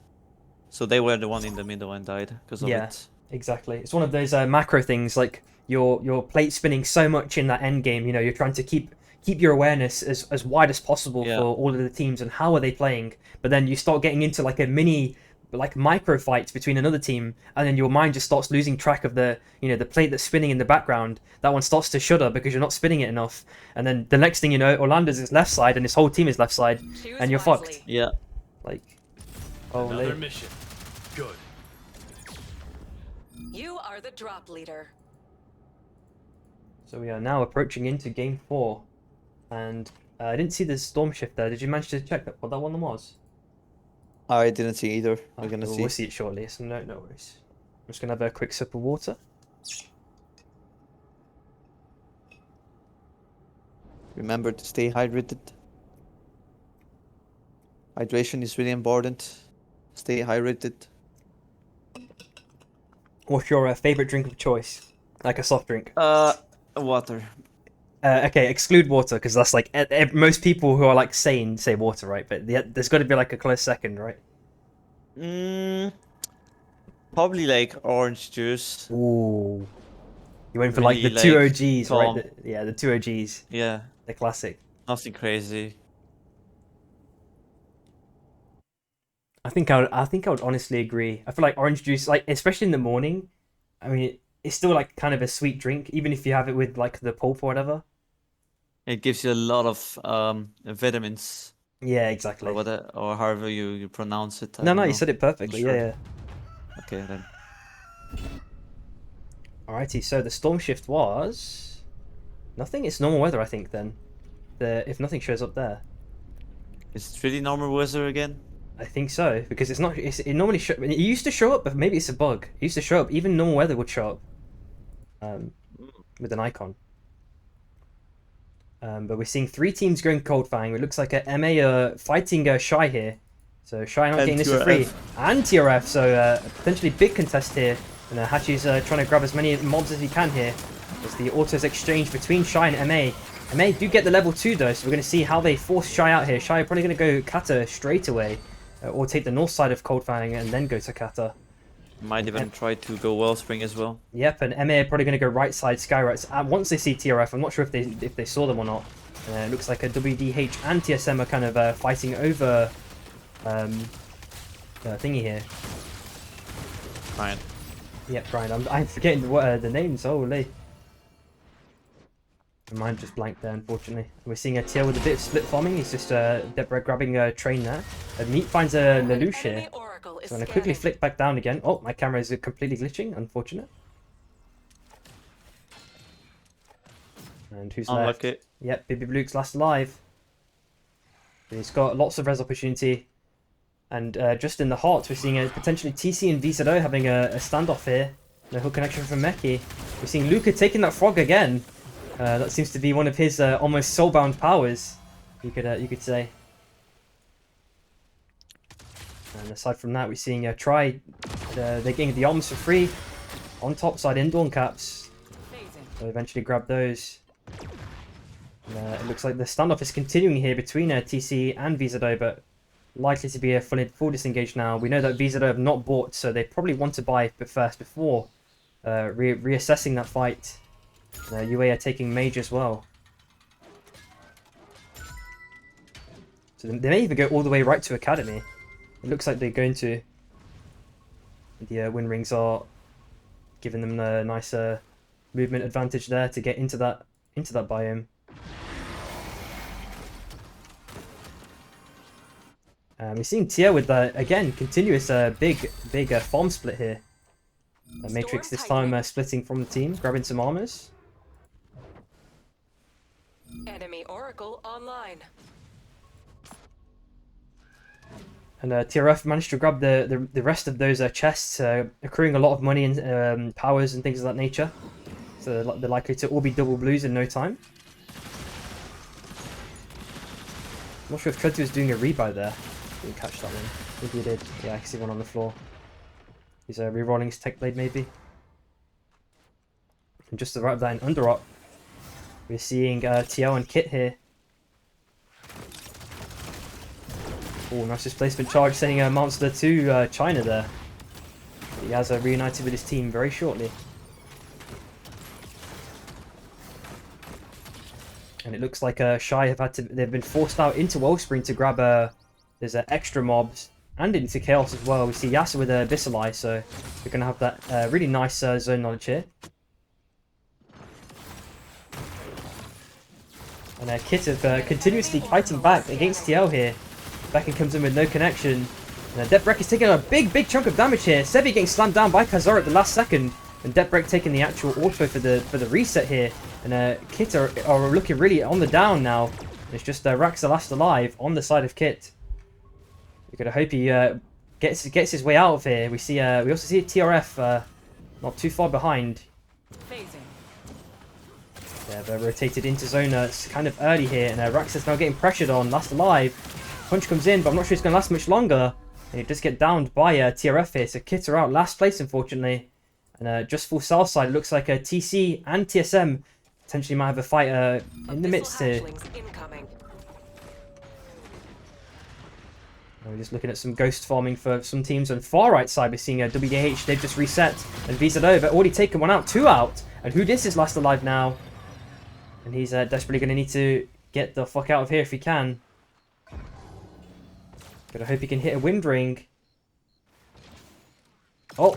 so they were the one in the middle and died because of it. Exactly. It's one of those macro things, like your plate spinning so much in that end game. You're trying to keep your awareness as wide as possible for all of the teams and how are they playing. But then you start getting into like a mini, like micro fights between another team, and then your mind just starts losing track of the the plate that's spinning in the background. That one starts to shudder because you're not spinning it enough. And then the next thing you know, Orlando's is left side and his whole team is left side, Choose and you're wisely. fucked. Yeah. Like, oh, Another mission. Good. You are the drop leader. So we are now approaching into game 4. And I didn't see the storm shift there. Did you manage to check what that one was? I didn't see either. We're gonna We'll see it shortly, so no worries. I'm just gonna have a quick sip of water. Remember to stay hydrated. Hydration is really important. Stay hydrated. What's your favorite drink of choice? Like a soft drink? Water. Okay, exclude water, because that's like most people who are like sane say water, right? But there's got to be like a close second, right? Probably like orange juice. Ooh, you went for like the Really, two like, OGs, calm. right? The two OGs, Yeah, the classic. nothing crazy. I think I would honestly agree. I feel like orange juice, like especially in the morning, I mean, it's still like kind of a sweet drink, even if you have it with like the pulp or whatever. It gives you a lot of vitamins, Yeah, exactly. or however you pronounce it. I No, don't you know. said it perfectly. Sure. Yeah. Okay then. Alrighty, so the storm shift was nothing. It's normal weather, I think. Then, if nothing shows up there, Is it really normal weather again? I think so, because it's not. It normally it used to show up, but maybe it's a bug. It used to show up. Even normal weather would show up, with an icon. But we're seeing 3 teams going Cold Fang. It looks like MA are fighting Shy here. So Shy not And getting this for TRF. free. And TRF, so potentially big contest here. And Hachi's trying to grab as many mobs as he can here. As the autos exchange between Shy and MA. MA do get the level 2 though, so we're going to see how they force Shy out here. Shy are probably going to go Kata straight away. Or take the north side of Coldfang and then go to Kata. Might even try to go Wellspring as well. Yep, and MA are probably going to go right side Skyrights once they see TRF. I'm not sure if they saw them or not. It looks like a WDH and TSM are kind of fighting over thingy here. Fine. Yep, Brian. I'm forgetting what the names. Holy. My mind just blanked there, unfortunately. We're seeing a TL with a bit of split farming. He's just Deborah grabbing a train there. Meat finds a Lelouch here. Oracle is So I'm going to quickly flick back down again. Oh, my camera is completely glitching. Unfortunate. And who's left? Unlucky. Yep, Baby Luke's last alive. He's got lots of res opportunity. And just in the heart, we're seeing potentially TC and VZO having a standoff here. No hook connection from Meki. We're seeing Luca taking that frog again. That seems to be one of his almost soulbound powers, you could say. And aside from that, we're seeing Try. They're getting the arms for free on top side indoor caps. So eventually grab those. And, it looks like the standoff is continuing here between TC and VZO, but likely to be a full disengage now. We know that VZO have not bought, so they probably want to buy first before reassessing that fight. UA are taking Mage as well. So they may even go all the way right to Academy. It looks like they're going to. The win rings are giving them a nice movement advantage there to get into that biome. We're seeing Tia with again continuous big farm split here. Matrix this time splitting from the team, grabbing some armors. Enemy Oracle online. And TRF managed to grab the rest of those chests, accruing a lot of money and powers and things of that nature. So they're likely to all be double blues in no time. I'm not sure if Tread2 is doing a rebuy there. Didn't catch that one. Maybe he did. Yeah, I can see one on the floor. He's rerolling his tech blade maybe. And just to the right of that in Underrock, we're seeing TL and Kit here. Oh, nice displacement charge sending a monster to China there. He has reunited with his team very shortly. And it looks like Shy they've been forced out into Wellspring to grab there's extra mobs and into Chaos as well. We see Yasuo with a Abyssal Eye, so we're going to have that really nice zone knowledge here. And Kit have continuously fighting back against TL here. Becken comes in with no connection. And Deprek is taking a big chunk of damage here. Sevi getting slammed down by Kazar at the last second. And Deprek taking the actual auto for the reset here. And Kit are looking really on the down now. It's just Rax the last alive on the side of Kit. We're gonna hope he gets his way out of here. We also see TRF not too far behind. Yeah, they're rotated into zone kind of early here, and Rax is now getting pressured on. Last alive. Punch comes in, but I'm not sure it's gonna last much longer. And it does get downed by TRF here, so Kit are out last place unfortunately. And just full south side, it looks like TC and TSM potentially might have a fight in the midst here. We're just looking at some ghost farming for some teams on the far right side. We're seeing WDH, they've just reset, and VZO, but already taken one out, 2 out. And who this is last alive now? And he's desperately going to need to get the fuck out of here if he can. But I hope he can hit a wind ring. Oh!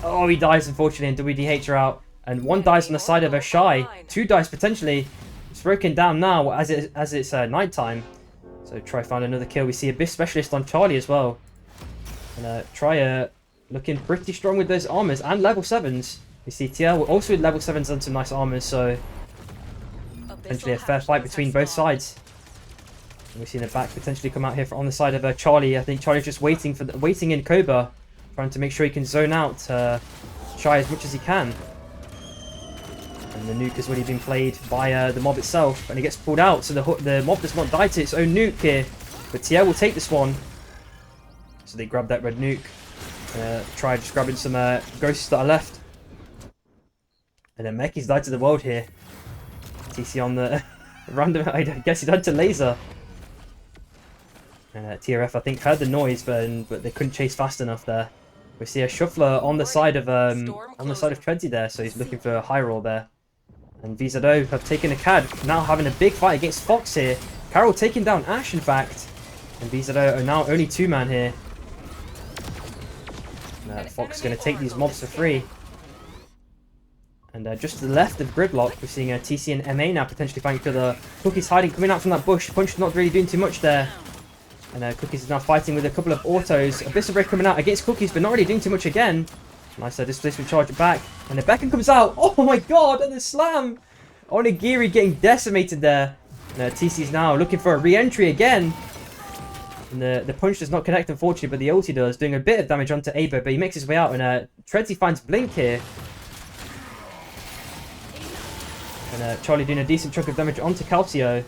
Oh, he dies unfortunately, and WDH are out. And 1 dies on the side of a Shy. 2 dies potentially. It's broken down now as it's night time. So Try find another kill. We see Abyss Specialist on Charlie as well. And Try looking pretty strong with those armors and level 7s. We see TL also with level 7s and some nice armors, so potentially a fair fight between both sides. And we've seen the back potentially come out here on the side of Charlie. I think Charlie's just waiting in Cobra, trying to make sure he can zone out Shy as much as he can. And the nuke has already been played by the mob itself, and it gets pulled out, so the mob does not die to its own nuke here. But TL will take this one. So they grab that red nuke. Try just grabbing some ghosts that are left. And then Meki's died to the world here. TC on the random, I guess he died to laser. And TRF, I think, heard the noise, but they couldn't chase fast enough there. We see a shuffler on the side of Trendy there, so he's looking for a high roll there. And VZO have taken a CAD, now having a big fight against Fox here. Carol taking down Ash, in fact. And VZO are now only 2-man here. And, Fox is going to take these mobs for free. And just to the left of Gridlock, we're seeing TC and MA now potentially fighting each other. Cookie's hiding, coming out from that bush. Punch not really doing too much there. And Cookies is now fighting with a couple of autos. Abyssal Break coming out against Cookies, but not really doing too much again. Nice displacement charge back. And the Beacon comes out. Oh my god, and the slam! Onigiri getting decimated there. And TC's now looking for a re-entry again. And the punch does not connect, unfortunately, but the ulti does, doing a bit of damage onto Aber, but he makes his way out. And Tredsy finds Blink here. And Charlie doing a decent chunk of damage onto Calcio.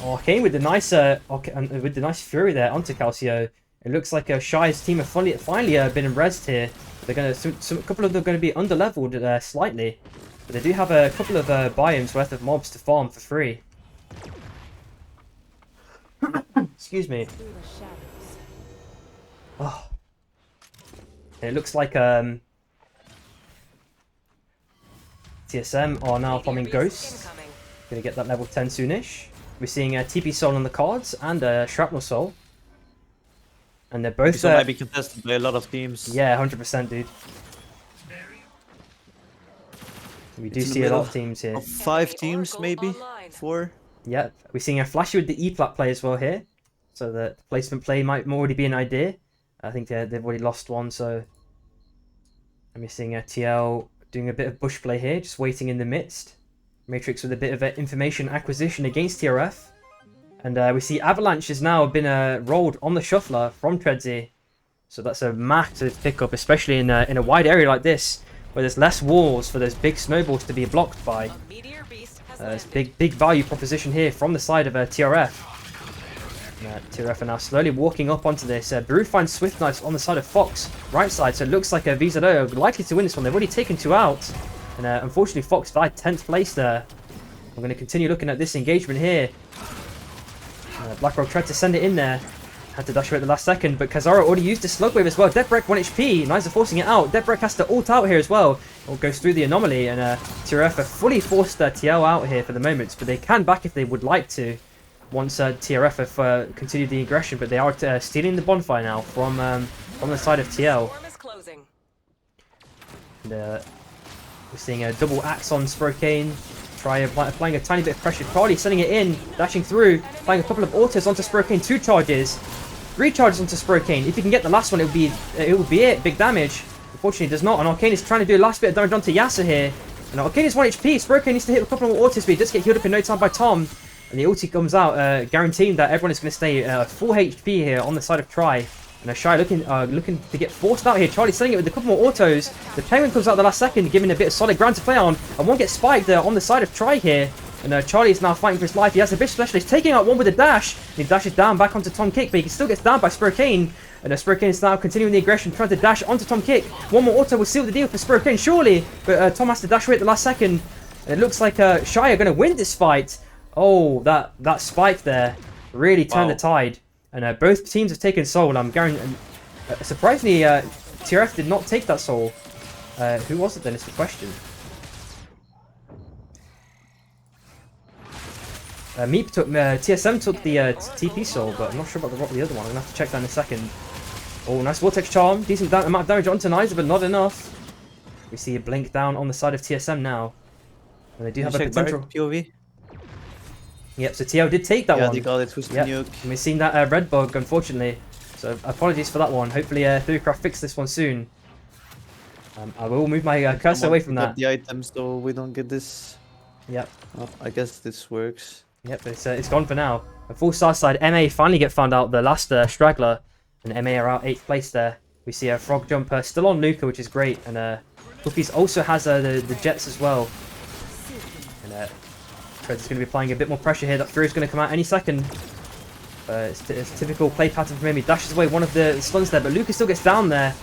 Arcane with the nice fury there onto Calcio. It looks like Shy's team have finally been rezzed here. They're gonna a couple of them are going to be underleveled slightly, but they do have a couple of biomes worth of mobs to farm for free. Excuse me. Oh, it looks like TSM are now farming Ghosts. Gonna get that level 10 soonish. We're seeing TP Soul on the cards and Shrapnel Soul. And they're both... So might be contested by a lot of teams. Yeah, 100%, dude. We do see a lot of teams here. 5 teams, maybe? 4? Yeah, we're seeing a Flashy with the E-plat play as well here. So the placement play might already be an idea. I think they've already lost one, so... And we're seeing TL doing a bit of bush play here, just waiting in the midst. Matrix with a bit of information acquisition against TRF. And we see Avalanche has now been rolled on the shuffler from Tredsy. So that's a massive pickup, especially in a wide area like this, where there's less walls for those big snowballs to be blocked by. It's big value proposition here from the side of TRF. TRF are now slowly walking up onto this. Baru finds Swift Knives on the side of Fox, right side, so it looks like VZO are likely to win this one. They've already taken 2 out. And unfortunately, Fox died 10th place there. I'm going to continue looking at this engagement here. Blackrock tried to send it in there. Had to dash away at the last second, but Kazara already used the Slug Wave as well. Deathbreak 1 HP. Nice forcing it out. Deathbreak has to ult out here as well. Or goes through the anomaly, and TRF have fully forced TL out here for the moment, but they can back if they would like to. Once TRF have continued the aggression, but they are stealing the bonfire now from the side of TL. And, we're seeing a double axe on Sprokane. Applying a tiny bit of pressure. Carly sending it in, dashing through, applying a couple of autos onto Sprokane. 2 charges, 3 charges onto Sprokane. If you can get the last one, it will be it. Big damage. Unfortunately, it does not. And Arcane is trying to do a last bit of damage onto Yasser here. And Arcane is 1 HP. Sprokane needs to hit a couple more autos, but he does get healed up in no time by Tom. And the ulti comes out, guaranteeing that everyone is going to stay full HP here on the side of Tri. And Shy looking to get forced out here. Charlie sending it with a couple more autos. The Penguin comes out the last second, giving a bit of solid ground to play on. And one gets spiked on the side of Tri here. And Charlie is now fighting for his life. He has a Bishop Specialist, taking out one with a dash. And he dashes down back onto Tom Kick, but he still gets down by Sprokane. And Sprokane is now continuing the aggression, trying to dash onto Tom Kick. One more auto will seal the deal for Sprokane, surely. But Tom has to dash away at the last second. And it looks like Shy are going to win this fight. Oh, that spike there really turned the tide. And both teams have taken soul. I'm guaranteeing. Surprisingly, TRF did not take that soul. Who was it then? Is the question. Meep took TSM took the TP soul, but I'm not sure about the other one. I'm gonna have to check that in a second. Oh, nice vortex charm, decent amount of damage onto Nizer, but not enough. We see a blink down on the side of TSM now, and they do have a potential POV. Yep, so TL did take that one. Yeah, they got it with the nuke. And we've seen that red bug, unfortunately. So apologies for that one. Hopefully, Thurcraft fix this one soon. I will move my cursor away from that. The items, so we don't get this. Yep. Oh, I guess this works. Yep, it's gone for now. A full star side, MA finally get found out, the last straggler, and MA are out 8th place there. We see a frog jumper still on Luca, which is great, and Cookies also has the jets as well. And Treds is going to be applying a bit more pressure here. That Fury is going to come out any second. It's typical play pattern from him. He dashes away one of the stuns there, but Lucas still gets down there.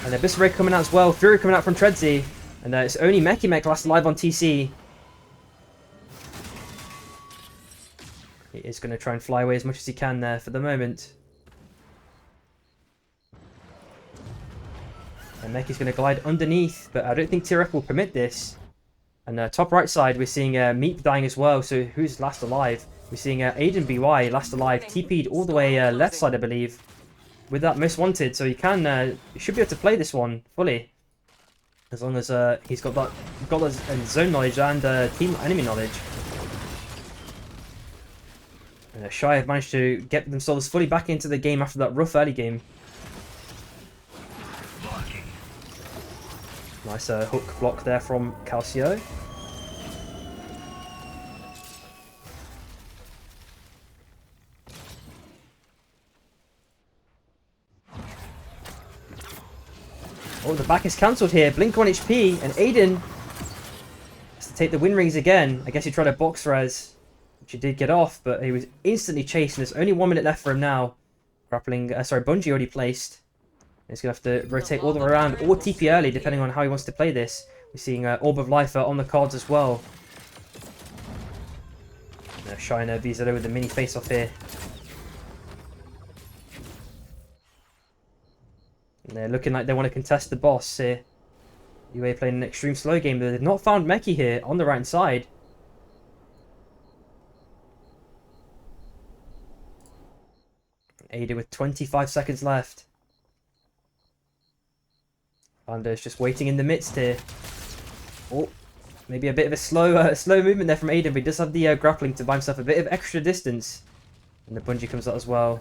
And Abyss Ray coming out as well. Fury coming out from Tredsy. And it's only Mech last alive on TC. He is going to try and fly away as much as he can there for the moment. And Mech is going to glide underneath, but I don't think TRF will permit this. And top right side, we're seeing Meep dying as well, so who's last alive? We're seeing Aiden BY last alive, TP'd all the way left side, I believe, with that most wanted, so he should be able to play this one fully. As long as he's got that zone knowledge and team enemy knowledge. And Shy have managed to get themselves fully back into the game after that rough early game. Nice hook block there from Calcio. Oh, the back is cancelled here. Blink 1 HP, and Aiden has to take the win rings again. I guess he tried a box res, which he did get off, but he was instantly chased, and there's only 1 minute left for him now. Bungie already placed. He's going to have to rotate all the way around, or TP early, depending on how he wants to play this. We're seeing Orb of Life on the cards as well. Shiner VZO with the mini face-off here. And they're looking like they want to contest the boss here. UA playing an extreme slow game, but they've not found Meki here on the right side. Ada with 25 seconds left. Vander's just waiting in the midst here. Oh, maybe a bit of a slow movement there from Aiden, but he does have the grappling to buy himself a bit of extra distance. And the Bungie comes out as well.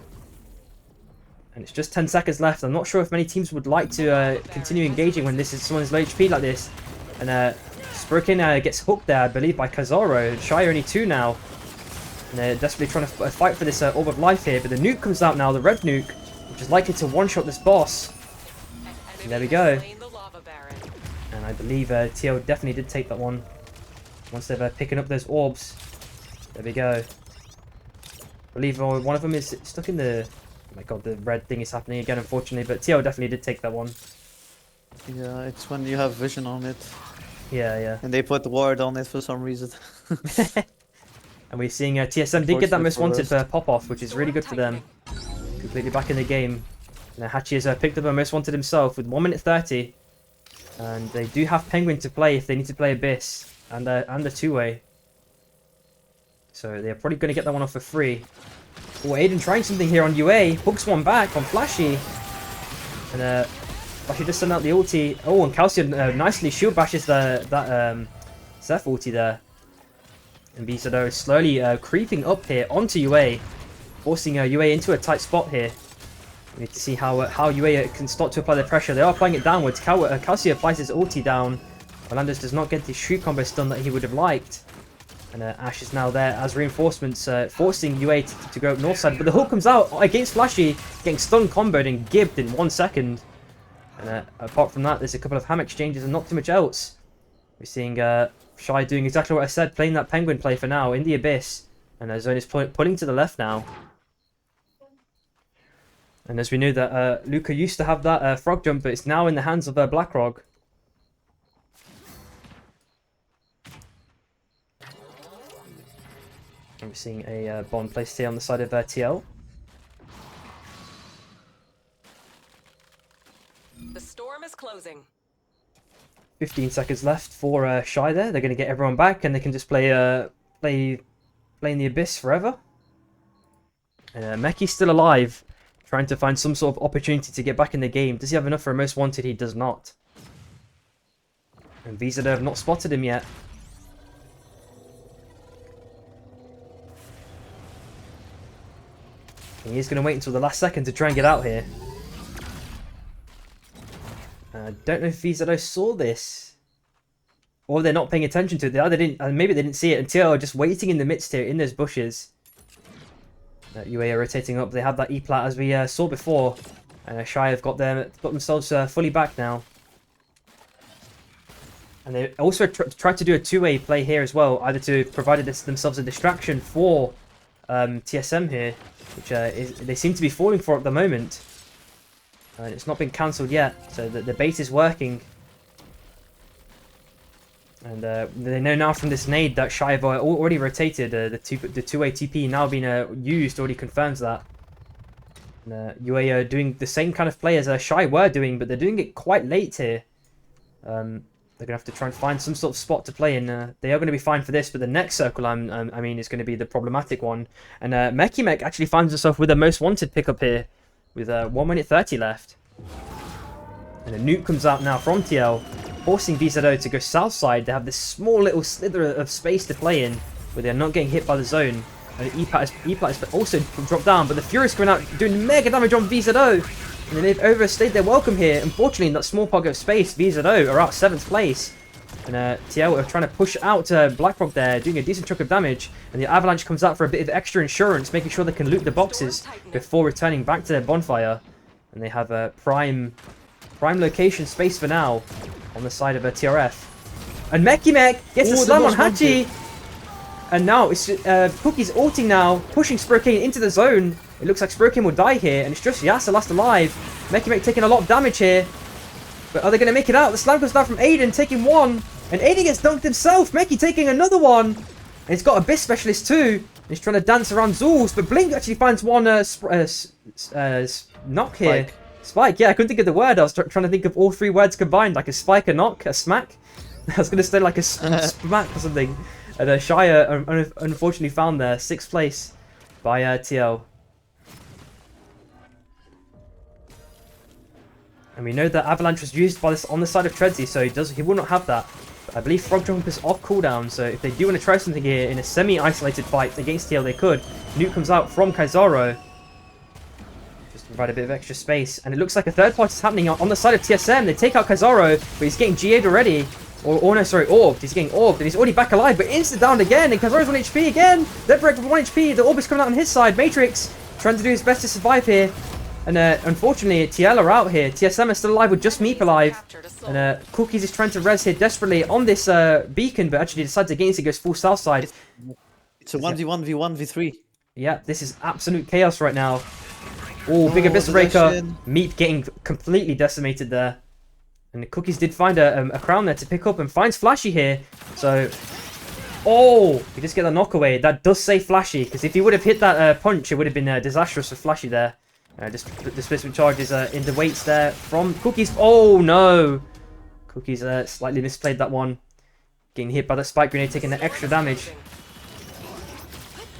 And it's just 10 seconds left. I'm not sure if many teams would like to continue engaging when this is someone's low HP like this. And Spurkin gets hooked there, I believe, by Kazaro. Shy only 2 now. And they're desperately trying to fight for this Orb of Life here. But the nuke comes out now, the red nuke, which is likely to one-shot this boss. And there we go. And I believe TL definitely did take that one. Once they're picking up those orbs. There we go. I believe one of them is stuck in the... Oh my god, the red thing is happening again, unfortunately. But TL definitely did take that one. Yeah, it's when you have vision on it. Yeah, yeah. And they put the ward on it for some reason. And we're seeing TSM did get that most wanted pop-off, which is really good for them. Completely back in the game. And Hachi has picked up a most wanted himself with 1 minute 30. And they do have Penguin to play if they need to play Abyss. And a two-way. So they're probably going to get that one off for free. Oh, Aiden trying something here on UA. Hooks one back on Flashy. And Flashy just sent out the ulti. Oh, and Calcium nicely shield bashes that Zeph ulti there. And VZO is slowly creeping up here onto UA. Forcing UA into a tight spot here. We need to see how UA can start to apply the pressure. They are applying it downwards. Calcio applies his ulti down. Orlando's does not get the shoot combo stun that he would have liked. And Ash is now there as reinforcements, forcing UA to go up north side. But the hook comes out against Flashy, getting stun comboed and gibbed in 1 second. And apart from that, there's a couple of ham exchanges and not too much else. We're seeing Shy doing exactly what I said, playing that Penguin play for now in the Abyss. And Zone is pulling to the left now. And as we knew that Luca used to have that frog jump, but it's now in the hands of Blackrock. And we're seeing a Bond placed here on the side of TL. The storm is closing. 15 seconds left for Shy there. They're going to get everyone back and they can just play in the Abyss forever. And Meki's still alive, trying to find some sort of opportunity to get back in the game. Does he have enough for a most wanted? He does not. And VZO have not spotted him yet. He is going to wait until the last second to try and get out here. I don't know if VZO saw this. Or they're not paying attention to it. They either didn't, maybe they didn't see it until just waiting in the midst here in those bushes. UA are rotating up. They have that E-plat as we saw before. Shy have got themselves fully back now. And they also tried to do a two-way play here as well, either to provide themselves a distraction for TSM here, which they seem to be falling for at the moment. It's not been cancelled yet, so the bait is working. And they know now from this nade that Shy have already rotated. The two-way TP now being used already confirms that. And UA are doing the same kind of play as Shy were doing, but they're doing it quite late here. They're going to have to try and find some sort of spot to play in. They are going to be fine for this, but the next circle, I mean, is going to be the problematic one. And Mekimek actually finds himself with the most wanted pickup here, with 1 minute 30 left. And a nuke comes out now from TL, forcing VZO to go south side. They have this small little slither of space to play in, where they're not getting hit by the zone. And EPAT is also dropped down, but the Furious coming out doing mega damage on VZO. And they've overstayed their welcome here. Unfortunately, in that small pocket of space, VZO are out 7th place. And TL are trying to push out BlackRock there, doing a decent chunk of damage. And the Avalanche comes out for a bit of extra insurance, making sure they can loot the boxes before returning back to their bonfire. And they have a prime location space for now on the side of a TRF. And Mekimek gets a slam on Hachi. And now it's Cookie's ulting now, pushing Spurkane into the zone. It looks like Spurkane will die here, and it's just Yasa last alive. Mekimek taking a lot of damage here. But are they going to make it out? The slam goes down from Aiden, taking one. And Aiden gets dunked himself. Meki taking another one. And he's got a Abyss Specialist too. And he's trying to dance around Zulz. But Blink actually finds one knock here. Spike, yeah, I couldn't think of the word. I was trying to think of all 3 words combined. Like a spike, a knock, a smack. I was going to say like a smack or something. And Shia unfortunately found there, 6th place by TL. And we know that Avalanche was used by this on the side of Treadsy, so he will not have that. But I believe Frog Jump is off cooldown, so if they do want to try something here in a semi-isolated fight against TL, they could. Nuke comes out from Kaizaro. Just to provide a bit of extra space. And it looks like a third party is happening on the side of TSM. They take out Kaizaro, but he's getting GA'd already. Or no, sorry, orbed. He's getting orbed, and he's already back alive, but insta downed again, and Kazaro's 1 HP again! Deadbreak with 1 HP, the orb is coming out on his side. Matrix trying to do his best to survive here. And unfortunately, TL are out here. TSM is still alive with just Meep alive. And Cookies is trying to res here desperately on this beacon, but actually decides against it, goes full south side. It's a 1v1, v1, v3. Yeah, this is absolute chaos right now. Oh, big Abyss Breaker. Meep getting completely decimated there. And the Cookies did find a crown there to pick up and finds Flashy here. So, oh, he just get the knock away. That does say Flashy, because if he would have hit that punch, it would have been disastrous for Flashy there. Displacement charges in the weights there from Cookies. Oh no! Cookies slightly misplayed that one. Getting hit by the spike grenade, taking the extra damage.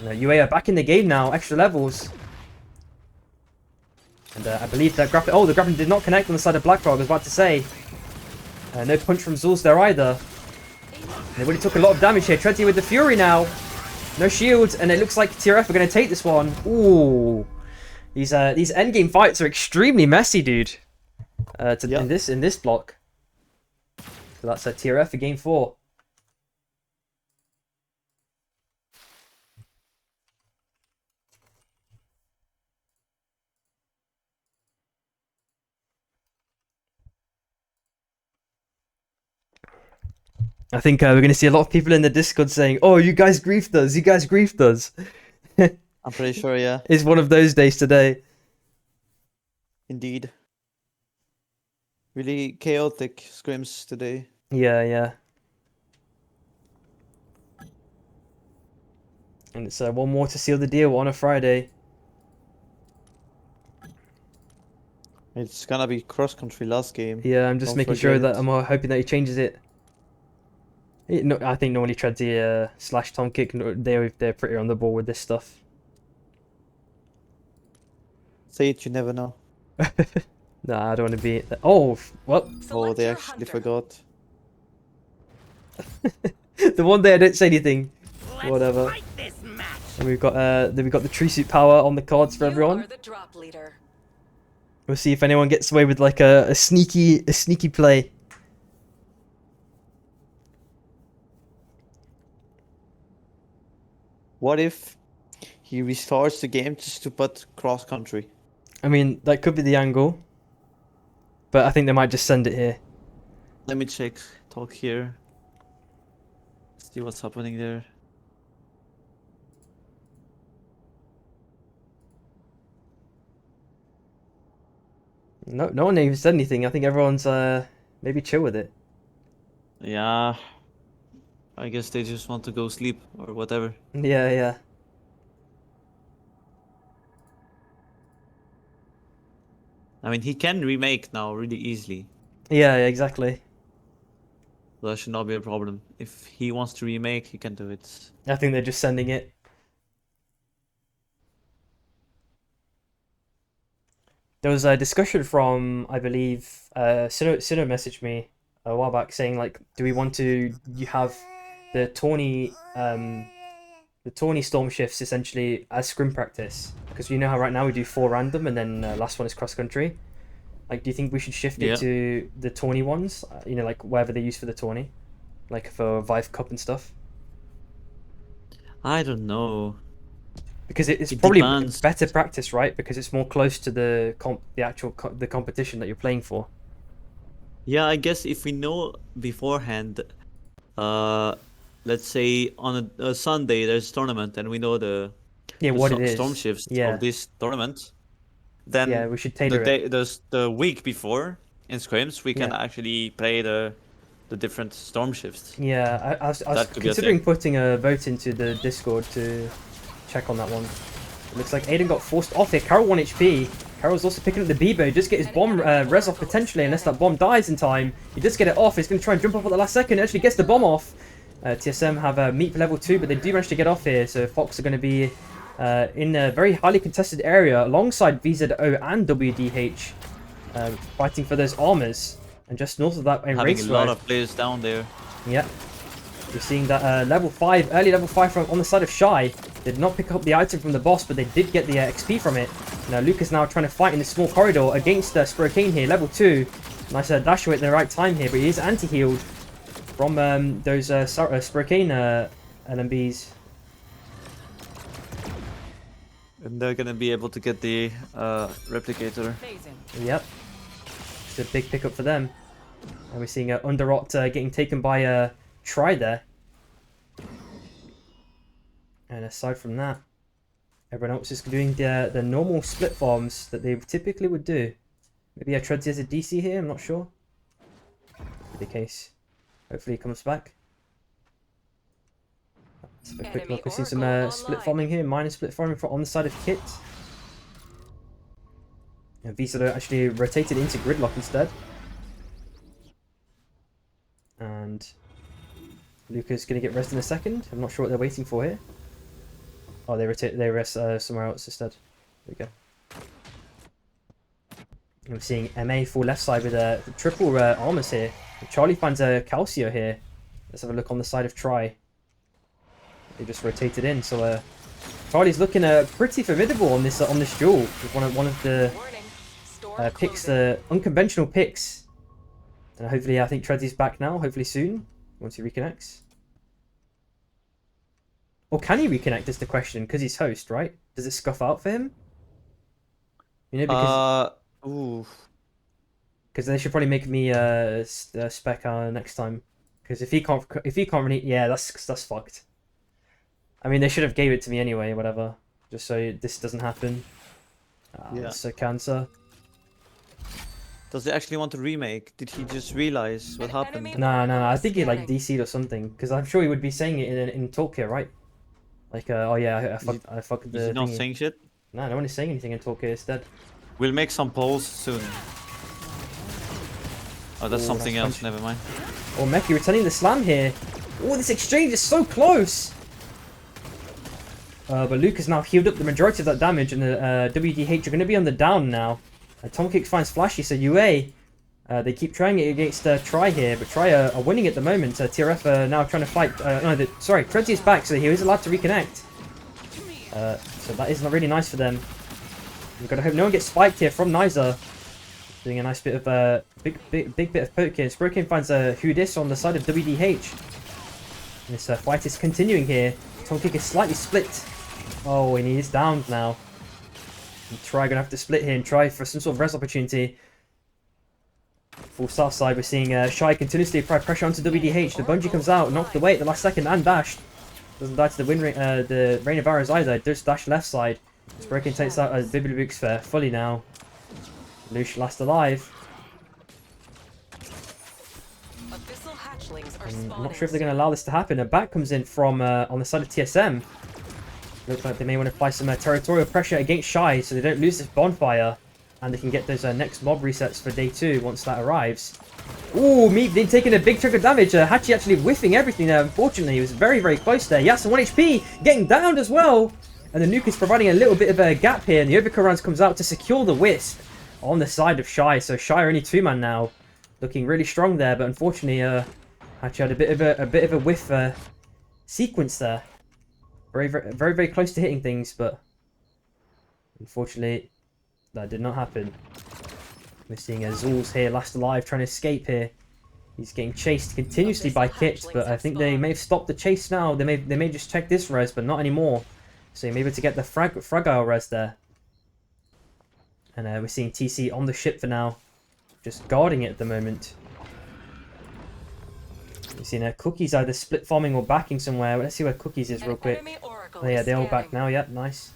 And, UA are back in the game now, extra levels. And I believe that grappling... Oh, the grappling did not connect on the side of BlackRock, I was about to say. No punch from Zulz there either. They really took a lot of damage here. Treadsy with the Fury now. No shields, and it looks like TRF are going to take this one. Ooh. These endgame fights are extremely messy, dude. In this block. So that's a TRF for game 4. I think we're going to see a lot of people in the Discord saying, "Oh, you guys griefed us. You guys griefed us." I'm pretty sure, yeah. It's one of those days today. Indeed. Really chaotic scrims today. Yeah. And it's one more to seal the deal on a Friday. It's gonna be cross-country last game. Yeah, I'm just making sure that I'm hoping that he changes it. I think normally Treadsy slash Tom Kick, they're pretty on the ball with this stuff. Say it, you never know. Nah, I don't want to be... Oh, what? Oh, they actually forgot. The one day I don't say anything. Whatever. And we've got the tree suit power on the cards for everyone. We'll see if anyone gets away with like a sneaky play. What if he restarts the game just to put cross country? I mean, that could be the angle. But I think they might just send it here. Let me check. talk here. See what's happening there. No one even said anything. I think everyone's maybe chill with it. Yeah. I guess they just want to go sleep or whatever. Yeah, yeah. I mean, he can remake now really easily. Yeah, yeah, exactly. So that should not be a problem. If he wants to remake, he can do it. I think they're just sending it. There was a discussion from, I believe, Sino messaged me a while back saying like, do we want to you have the Tawny storm shifts essentially as scrim practice? Because you know how right now we do 4 random and then last one is cross country. Like, do you think we should shift Yeah. it to the Tawny ones? You know, like whatever they use for the Tawny, like for Vive Cup and stuff. I don't know. Because it's It probably depends. better practice, right? Because it's more close to the the competition that you're playing for. Yeah, I guess if we know beforehand, let's say on a Sunday there's a tournament and we know the Yeah, the what it is. storm shifts Yeah, of this tournament, then yeah, we should the tailor it. day the week before in scrims we can Yeah. actually play the different storm shifts. Yeah, I was That could be a considering thing. putting a vote into the Discord to check on that one. It looks like Aiden got forced off here. Carol 1 HP. Carol's also picking up the Bebo. Just get his bomb res off potentially, unless that bomb dies in time. He does get it off. He's going to try and jump off at the last second. Actually gets the bomb off. TSM have a meet for level 2, but they do manage to get off here. So Fox are going to be in a very highly contested area alongside VZO and WDH, fighting for those armors. And just north of that, in Having a Raceway. lot of players down there. Yeah. We're seeing that early level 5 from on the side of Shy. They did not pick up the item from the boss, but they did get the XP from it. Now Luke is now trying to fight in the small corridor against Sprokane here, level 2. Nice dash away at the right time here, but he is anti-healed from those Sprokane LMBs. And they're gonna be able to get the replicator. Phasing. Yep. It's a big pickup for them. And we're seeing Underrot getting taken by Try there. And aside from that, everyone else is doing the normal split farms that they typically would do. Maybe Treadsy has a DC here, I'm not sure. Could be the case. Hopefully he comes back. Let's have a quick Enemy look. We're seeing some Oracle split online. farming here, minor split farming on the side of Kit. And Visa actually rotated into Gridlock instead. And Luca's going to get rest in a second. I'm not sure what they're waiting for here. Oh, they rest somewhere else instead. There we go. I'm seeing MA full left side with a triple armors here. Charlie finds a Calcio here. Let's have a look on the side of Try. They just rotated in, so Charlie's looking pretty formidable on this duel with one of the Warning. Storm picks, closing. the unconventional picks. And hopefully, I think Treadsy's back now. Hopefully soon, once he reconnects. Or can he reconnect? Is the question, because he's host, right? Does it scuff out for him? You know, because Ooh. they should probably make me spec next time. Because if he can't really, yeah, that's fucked. I mean, they should have gave it to me anyway, whatever, just so this doesn't happen. Yeah. That's a cancer. Does he actually want to remake? Did he just realize what An happened? enemy- No, I think he like Scanning. DC'd or something. Because I'm sure he would be saying it in talk here, right? Like, oh yeah, I fucked Is the he not thingy. saying shit? No, no one is saying anything in talk here instead. We'll make some polls soon. Oh, that's Ooh, something nice else. punch. Never mind. Oh, Meki returning the slam here. Oh, this exchange is so close. But Luke has now healed up the majority of that damage, and the WDH are going to be on the down now. Tom Kicks finds Flashy, so UA, they keep trying it against Try here, but Try are winning at the moment. TRF are now trying to fight. Sorry, Treadsy is back, so he is allowed to reconnect. So that is not really nice for them. We've got to hope no one gets spiked here from Nizer. Doing a nice bit of big bit of poke here. Sprokane finds Hudis on the side of WDH. And this fight is continuing here. Tom Kick is slightly split. Oh, and he is downed now. And Try gonna have to split here and try for some sort of res opportunity. Full south side, we're seeing Shy continuously apply pressure onto WDH. The bungee comes out, knocked away at the last second and dashed. Doesn't die to the Rain of Arrows either. Just dash left side. Broken takes out Bibliobooks fully now. Lush last alive. Abyssal hatchlings are I'm spawning not sure if they're going to allow this to happen. A back comes in from on the side of TSM. Looks like they may want to apply some territorial pressure against Shy so they don't lose this bonfire. And they can get those next mob resets for day 2 once that arrives. Ooh, Meep taking a big chunk of damage. Hachi actually whiffing everything there. Unfortunately, he was very, very close there. Yasa 1 HP getting downed as well. And the nuke is providing a little bit of a gap here. And the overkill rounds comes out to secure the Wisp on the side of Shy. So Shy are only 2-man now. Looking really strong there. But unfortunately, Hachi had a bit of a whiff sequence there. Very, very, very, very close to hitting things. But unfortunately, that did not happen. We're seeing Zulz here, last alive, trying to escape here. He's getting chased continuously by Kit, but I think they may have stopped the chase now. They may just check this res, but not anymore. So he may be able to get the fragile res there. And we're seeing TC on the ship for now, just guarding it at the moment. We're seeing Cookies either split farming or backing somewhere. Let's see where Cookies is real quick. Oh yeah, they're all back now. Yep, nice.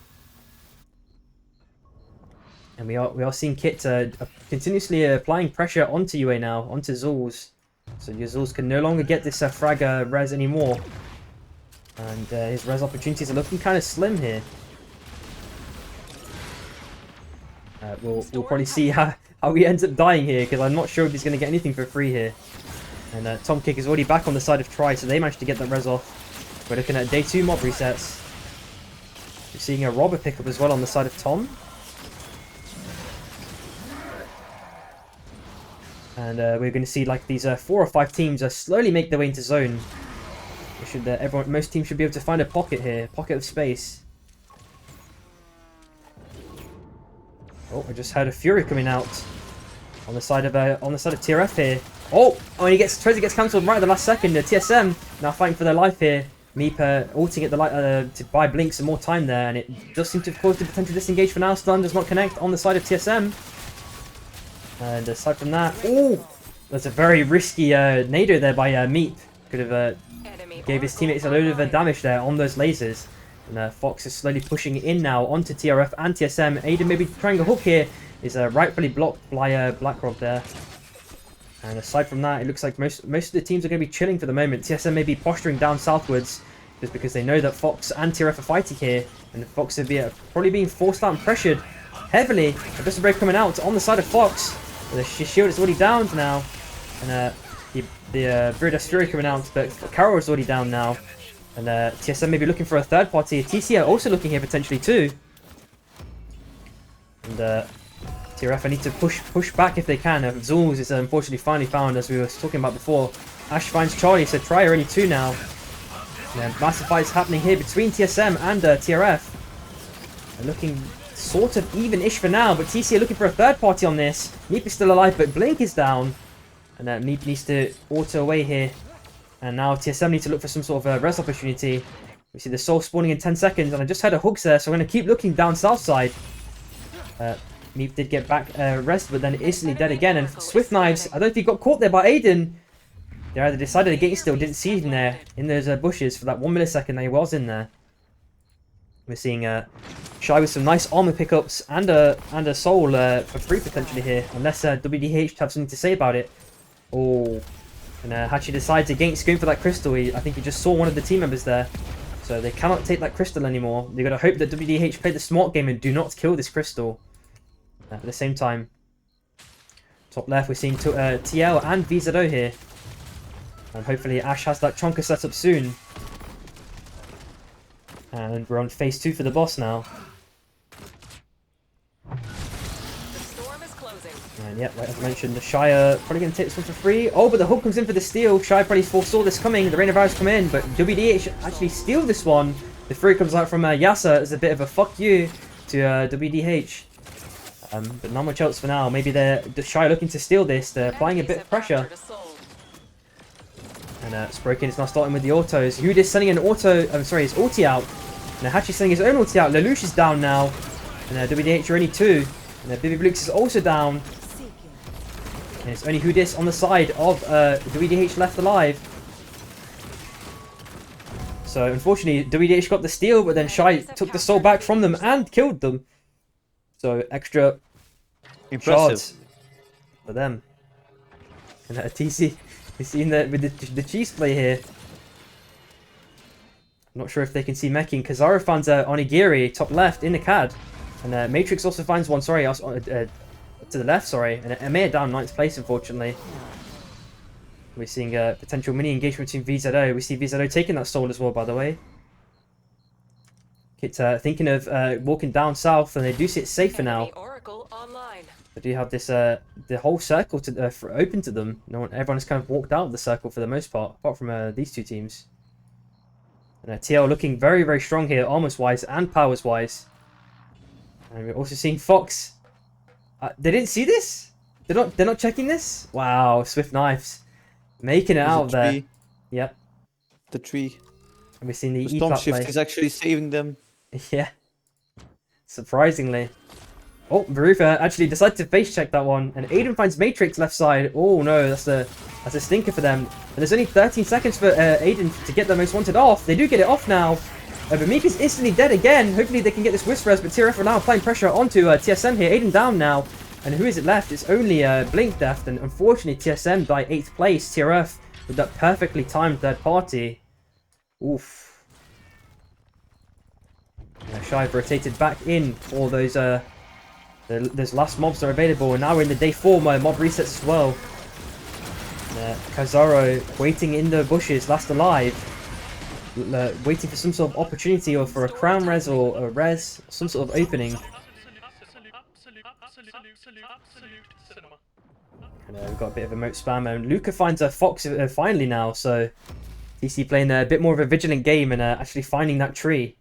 And we are seeing Kit continuously applying pressure onto UA now, onto Zulz. So your Zulz can no longer get this frag res anymore. And his res opportunities are looking kind of slim here. We'll probably see how he ends up dying here, because I'm not sure if he's going to get anything for free here. And Tom Kick is already back on the side of Tri, so they managed to get that res off. We're looking at day 2 mob resets. We're seeing a robber pickup as well on the side of Tom. And we're going to see like these 4 or 5 teams slowly make their way into zone. We should, most teams should be able to find a pocket here, pocket of space. Oh, I just heard a Fury coming out on the side of TRF here. Oh, and he tries to get cancelled right at the last second. TSM now fighting for their life here. Meep ulting at the to buy Blink some more time there, and it does seem to have caused a potential disengage for now. Stun does not connect on the side of TSM. And aside from that, ooh, that's a very risky nader there by Meep. Could have gave his teammates a load of damage there on those lasers. And Fox is slowly pushing in now onto TRF and TSM. Aiden maybe trying a hook here. Is rightfully blocked by Blackrock there. And aside from that, it looks like most of the teams are going to be chilling for the moment. TSM may be posturing down southwards just because they know that Fox and TRF are fighting here. And Fox will be probably being forced out and pressured heavily. Abyssal Break coming out on the side of Fox. The shield is already down now, and the Viridus Fury coming out, but Carol is already down now, and TSM may be looking for a third party. TC are also looking here potentially too, and TRF need to push back if they can. Zulz is unfortunately finally found, as we were talking about before. Ash finds Charlie, so Try are only 2 now. And massive fights happening here between TSM and TRF. They're looking sort of even-ish for now, but TC are looking for a third party on this. Meep is still alive, but Blink is down. And Meep needs to auto away here. And now TSM need to look for some sort of res opportunity. We see the soul spawning in 10 seconds, and I just had a hooks there, so I'm going to keep looking down south side. Meep did get back rest, but then instantly dead again. And Swift Knives, I don't think he got caught there by Aiden. They either decided against it or didn't see him there in those bushes for that 1 millisecond that he was in there. We're seeing Shy with some nice armor pickups and a soul for free potentially here, unless WDH have something to say about it. Oh, and Hachi decides against going for that crystal. I think he just saw one of the team members there, so they cannot take that crystal anymore. They got to hope that WDH play the smart game and do not kill this crystal. At the same time, top left we're seeing TL and VZO here, and hopefully Ash has that chonker set up soon. And we're on phase 2 for the boss now. The storm is closing. And yeah, like as I mentioned, the Shire probably going to take this one for free. Oh, but the hook comes in for the steal. Shire probably foresaw this coming. The Rain of Arrows come in, but WDH actually steal this one. The free comes out from Yasa as a bit of a fuck you to WDH. But not much else for now. Maybe the Shire looking to steal this. They're applying a bit of pressure. And Sprokin is now starting with the autos. Yud is sending an auto, his ulti out. And Hachi's sending his own ulti out. Lelouch is down now. And WDH are only 2. And Bibi Blux is also down. And it's only Hudis on the side of WDH left alive. So unfortunately, WDH got the steal, but then Shy took the soul back from them and killed them. So extra Impressive. shards for them. And TC, you seen that with the cheese play here. I'm not sure if they can see Meki. Kazara finds Onigiri top left in the CAD. And Matrix also finds one, sorry, to the left, sorry. And Amir down 9th place, unfortunately. We're seeing a potential mini engagement between VZO. We see VZO taking that soul as well, by the way. Kit thinking of walking down south, and they do see it safer now. Enemy Oracle online. They do have this the whole circle to open to them. Everyone has kind of walked out of the circle for the most part, apart from these two teams. And TL looking very, very strong here, armors wise and powers wise. And we're also seeing Fox. They didn't see this. They're not checking this. Wow, Swift Knives making it There's out a of there. tree. Yep. The tree. And we're seeing the The storm E-plat shift play. is actually saving them. Yeah. Surprisingly. Oh, Verufa actually decided to face check that one, and Aiden finds Matrix left side. Oh no, that's a stinker for them. And there's only 13 seconds for Aiden to get the most wanted off. They do get it off now. But Mika's instantly dead again. Hopefully they can get this Whisperers, but TRF are now applying pressure onto TSM here. Aiden down now. And who is it left? It's only Blink left, and unfortunately TSM by 8th place. TRF with that perfectly timed third party. Oof. Shive rotated back in for those last mobs that are available, and now we're in the day 4 mob resets as well. Kazaro waiting in the bushes, last alive, waiting for some sort of opportunity or for a crown res or a res, some sort of opening. And we've got a bit of emote spam, and Luca finds a Fox finally now, so TC playing a bit more of a vigilant game and actually finding that tree.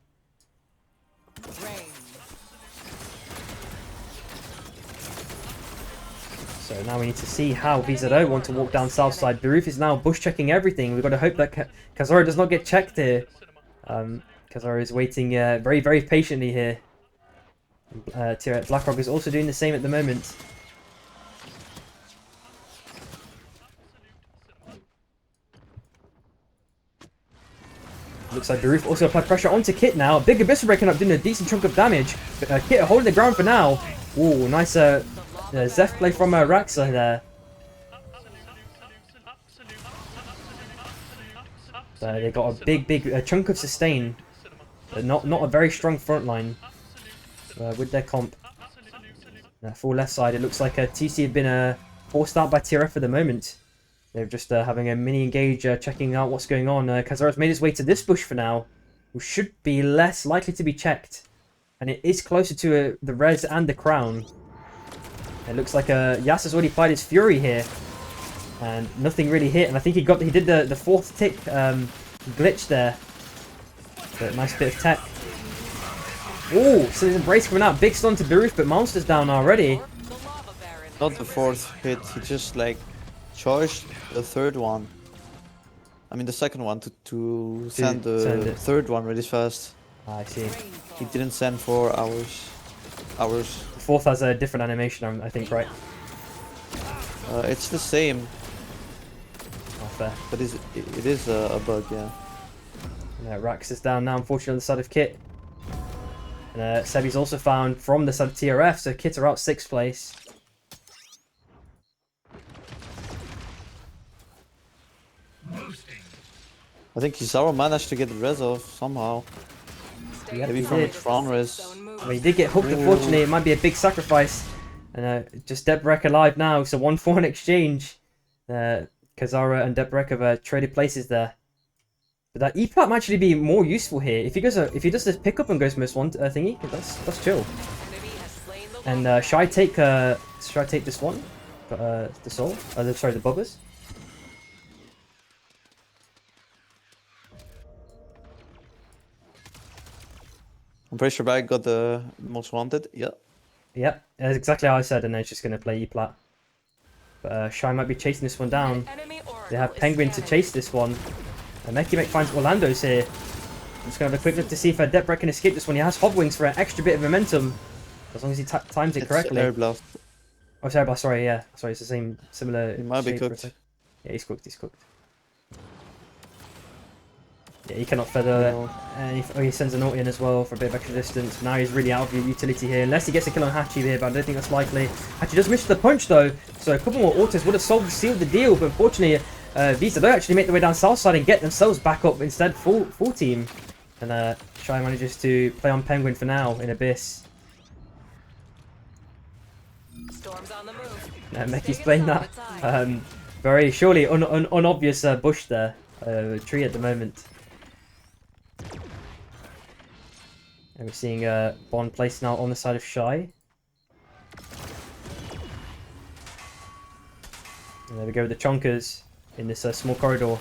So now we need to see how VZO want to walk down south side. Baruf is now bush checking everything. We've got to hope that Kazaro does not get checked here. Kazaro is waiting very, very patiently here. Blackrock is also doing the same at the moment. Looks like Baruf also applied pressure onto Kit now. Big Abyssal breaking up, doing a decent chunk of damage. But, Kit holding the ground for now. Ooh, nice Zeph play from Raxa there. So they got a big chunk of sustain. But not a very strong front line with their comp. Full left side, it looks like TC have been forced out by TRF for the moment. They're just having a mini engage, checking out what's going on. Kazaro's made his way to this bush for now, which should be less likely to be checked. And it is closer to the res and the crown. It looks like Yas has already applied his Fury here. And nothing really hit. And I think he did the 4th tick glitch there. But nice bit of tech. Oh, so there's a brace coming out. Big stun to Baruf, but Monster's down already. Not the 4th hit, he just like charged the 3rd one. I mean the 2nd one to send the 3rd one really fast. I see. He didn't send for hours. The 4th has a different animation, I think, right? It's the same. Oh, fair. But it is a bug, yeah. Rax is down now, unfortunately, on the side of Kit. And Sebi's also found from the side of TRF, so Kit are out 6th place. I think Kizawa managed to get the res off somehow. Yep, Maybe he from a did. crown res. Well, he did get hooked, unfortunately. It might be a big sacrifice. And just Debrek alive now, so 1-4 in exchange. Kazara and Debrek have traded places there. But that E-plat might actually be more useful here. If he does this pickup and goes most one thingy, that's chill. And should I take this one? The soul? Sorry, the bubbers. I'm pretty sure Bag got the most wanted. Yeah. Yep, that's exactly how I said, and they're just gonna play E-plat. But Shy might be chasing this one down. They have Penguin to chase this one. And Mekimek finds Orlando's here. I'm just gonna have a quick look to see if Debrek can escape this one. He has Hobwings for an extra bit of momentum, as long as he times it correctly. Air blast. Oh, Cerebral, sorry, yeah. Sorry, it's the same, similar He might be shape for a cooked. sec. Yeah, he's cooked, he's cooked. Yeah, he cannot feather. No. And he sends an ult in as well for a bit of extra distance. Now he's really out of utility here. Unless he gets a kill on Hachi here, but I don't think that's likely. Hachi does miss the punch though, so a couple more autos would have sealed the deal. But unfortunately, Visa don't actually make their way down south side and get themselves back up instead. Full team. And Shy manages to play on Penguin for now in Abyss. Storm's on the move. Meki's Stay playing inside that. the tie. Very surely unobvious bush there. Tree at the moment. And we're seeing Bond placed now on the side of Shy. And there we go with the Chonkers in this small corridor.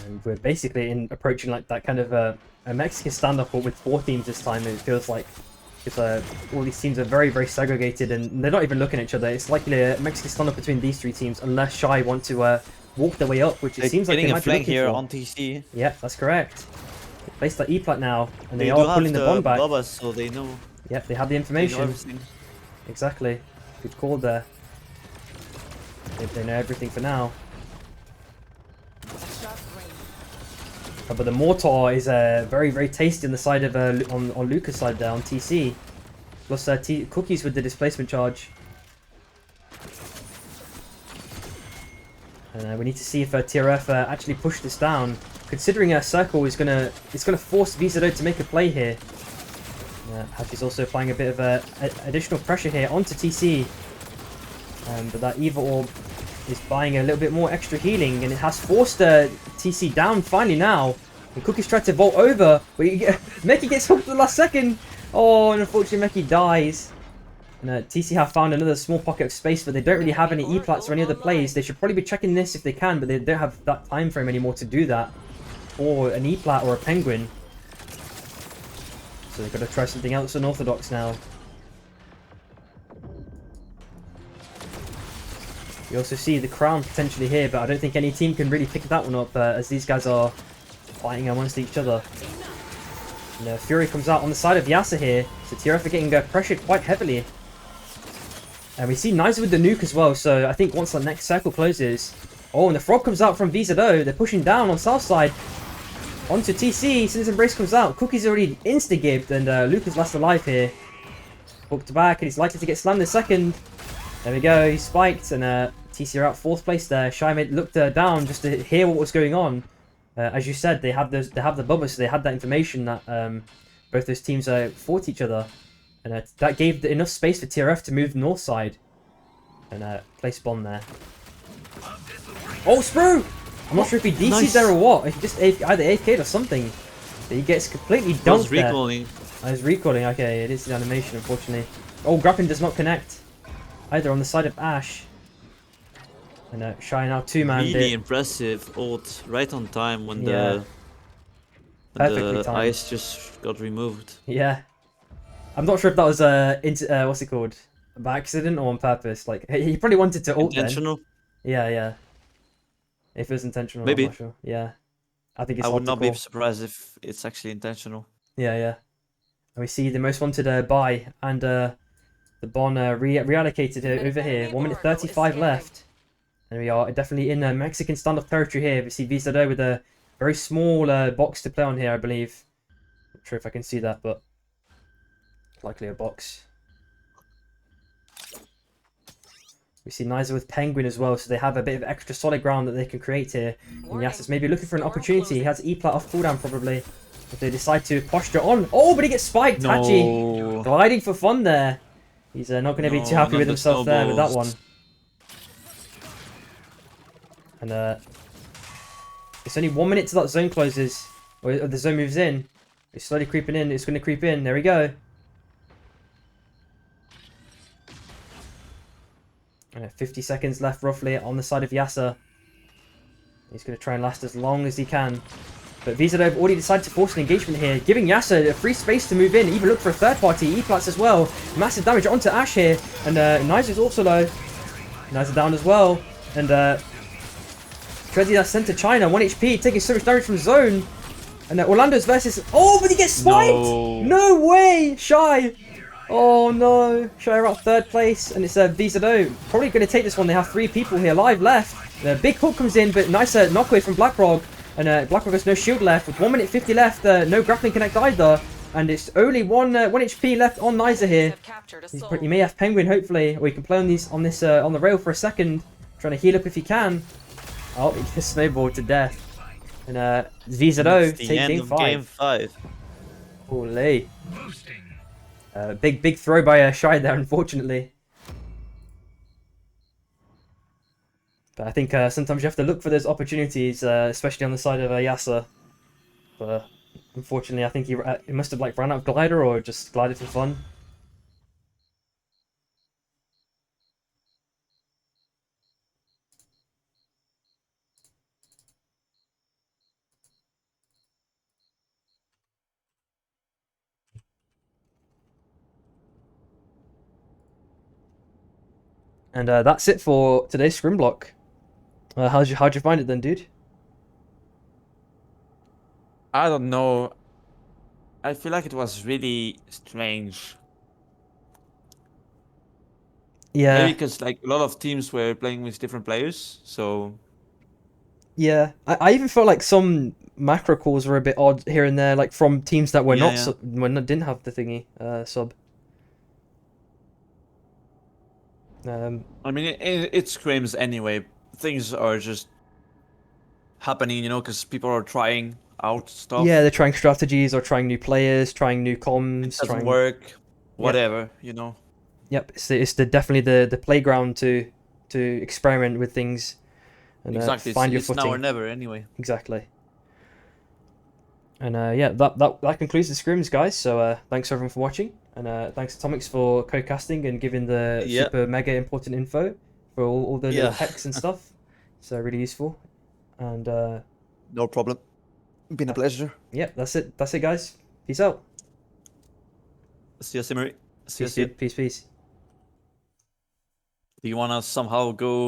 And we're basically approaching like that kind of a Mexican standoff, but with 4 teams this time. It feels like because all these teams are very, very segregated and they're not even looking at each other. It's likely a Mexican standoff between these 3 teams, unless Shy want to walk their way up, which it seems like they getting might a be flank looking here for. on TC. Yeah, that's correct. They placed that E-plat now, and they They are do pulling have the Bond back. Bobbas, so they know. Yep, they have the They know information. everything. Exactly. Good call there. They know everything for now. But the mortar is very, very tasty on the side of on Luca's side there on TC. Plus Cookies with the displacement charge. And we need to see if TRF actually push this down. Considering a circle is gonna force Vizado to make a play here. Hachi's also applying a bit of additional pressure here onto TC. But that Eva Orb is buying a little bit more extra healing, and it has forced TC down finally now. And Cookie's tried to vault over, but Meki gets hooked at the last second. Oh, and unfortunately Meki dies. And TC have found another small pocket of space, but they don't really have any E-plats or any other plays. They should probably be checking this if they can, but they don't have that time frame anymore to do that. Or an E-plat or a Penguin. So they've got to try something else unorthodox now. You also see the crown potentially here, but I don't think any team can really pick that one up as these guys are fighting amongst each other. And Fury comes out on the side of Yasa here, so TRF are getting pressured quite heavily. And we see Niza with the nuke as well, so I think once the next circle closes... Oh, and the frog comes out from Vizado, they're pushing down on south side. Onto TC, Sin's Embrace comes out, Cookie's already insta-gibbed, and Luca's last alive here. Hooked back, and he's likely to get slammed in second. There we go, he's spiked, and TC are out 4th place there. Shy looked down just to hear what was going on. As you said, they have the bubba, so they had that information that both those teams fought each other. And that gave enough space for TRF to move north side. And place bomb there. Oh, Sprue! I'm not sure if he DC'd Nice. there or what. If he just either AFK'd or something. But he gets completely He was dunked there. recalling. I was recalling, okay, it is the animation, unfortunately. Oh, grappling does not connect. Either on the side of Ash. And Shy now 2-man. Really impressive ult right on time when Yeah. the Perfectly timed. ice just got removed. Yeah. I'm not sure if that was what's it called? By accident or on purpose. Like he probably wanted to ult then. Intentional? Yeah, yeah. If it was intentional, Maybe. I'm not sure. Yeah. I think it's I would not be optical. surprised if it's actually intentional. Yeah, yeah. And we see the most wanted buy and the Bon reallocated over here. 1 minute 35 left. And we are definitely in Mexican standoff territory here. We see Vizado with a very small box to play on here, I believe. Not sure if I can see that, but likely a box. We see Niza with Penguin as well, so they have a bit of extra solid ground that they can create here. And Yasser's maybe looking for an opportunity. He has E-plat off cooldown probably. If they decide to posture on. Oh, but he gets spiked, Hachi. No. Gliding for fun there. He's not going to be too happy No, with not the himself there with that one. snowballs. And it's only 1 minute till that zone closes. Or the zone moves in. It's slowly creeping in. It's going to creep in. There we go. 50 seconds left roughly on the side of Yasser. He's going to try and last as long as he can. But Visa have already decided to force an engagement here, giving Yasser a free space to move in, even look for a third party, E-Plats as well. Massive damage onto Ash here, and Niza's also low. Niza down as well, and Trezzy that's sent to China, 1 HP, taking so much damage from Zone. And Orlando's versus... Oh, but he gets spiked! No way! Shy! Oh no! Shy are out 3rd place, and it's Visa probably going to take this one. They have 3 people here alive left. The big hook comes in, but nice knockaway from Blackrock. And Blackrock has no shield left. With 1 minute 50 left, no grappling connect either. And it's only 1 HP left on Niza here. Have captured a He soul. may have Penguin, hopefully, or he can play on these on the rail for a second, trying to heal up if he can. Oh, he gets snowballed to death. And Visa It's the take end game of 5. game 5. Holy. Boosting. Big throw by Shy there, unfortunately. But I think sometimes you have to look for those opportunities, especially on the side of Yasser. But unfortunately, I think he must have like ran out of glider or just glided for fun. And that's it for today's scrim block. How'd you find it then, dude? I don't know. I feel like it was really strange. Yeah, Maybe because like a lot of teams were playing with different players, so yeah. I even felt like some macro calls were a bit odd here and there, like from teams that were Yeah, not yeah. didn't have the thingy sub. I mean it screams anyway. Things are just happening, you know, because people are trying out stuff. Yeah, they're trying strategies or trying new players, trying new It comms, doesn't trying. work. Whatever, you know. Yep, it's definitely the playground to experiment with things and Exactly. find your It's now footing. or never anyway. Exactly. And yeah, that concludes the scrims, guys. So thanks everyone for watching, and thanks to Tomix for co-casting and giving the Yeah. super mega important info for all the little Yeah. hacks and stuff. So really useful. And No problem. Been a pleasure. yeah, that's it, guys. Peace out. See you, Simmery. See you Peace, soon. dude. Peace. Do you want to somehow go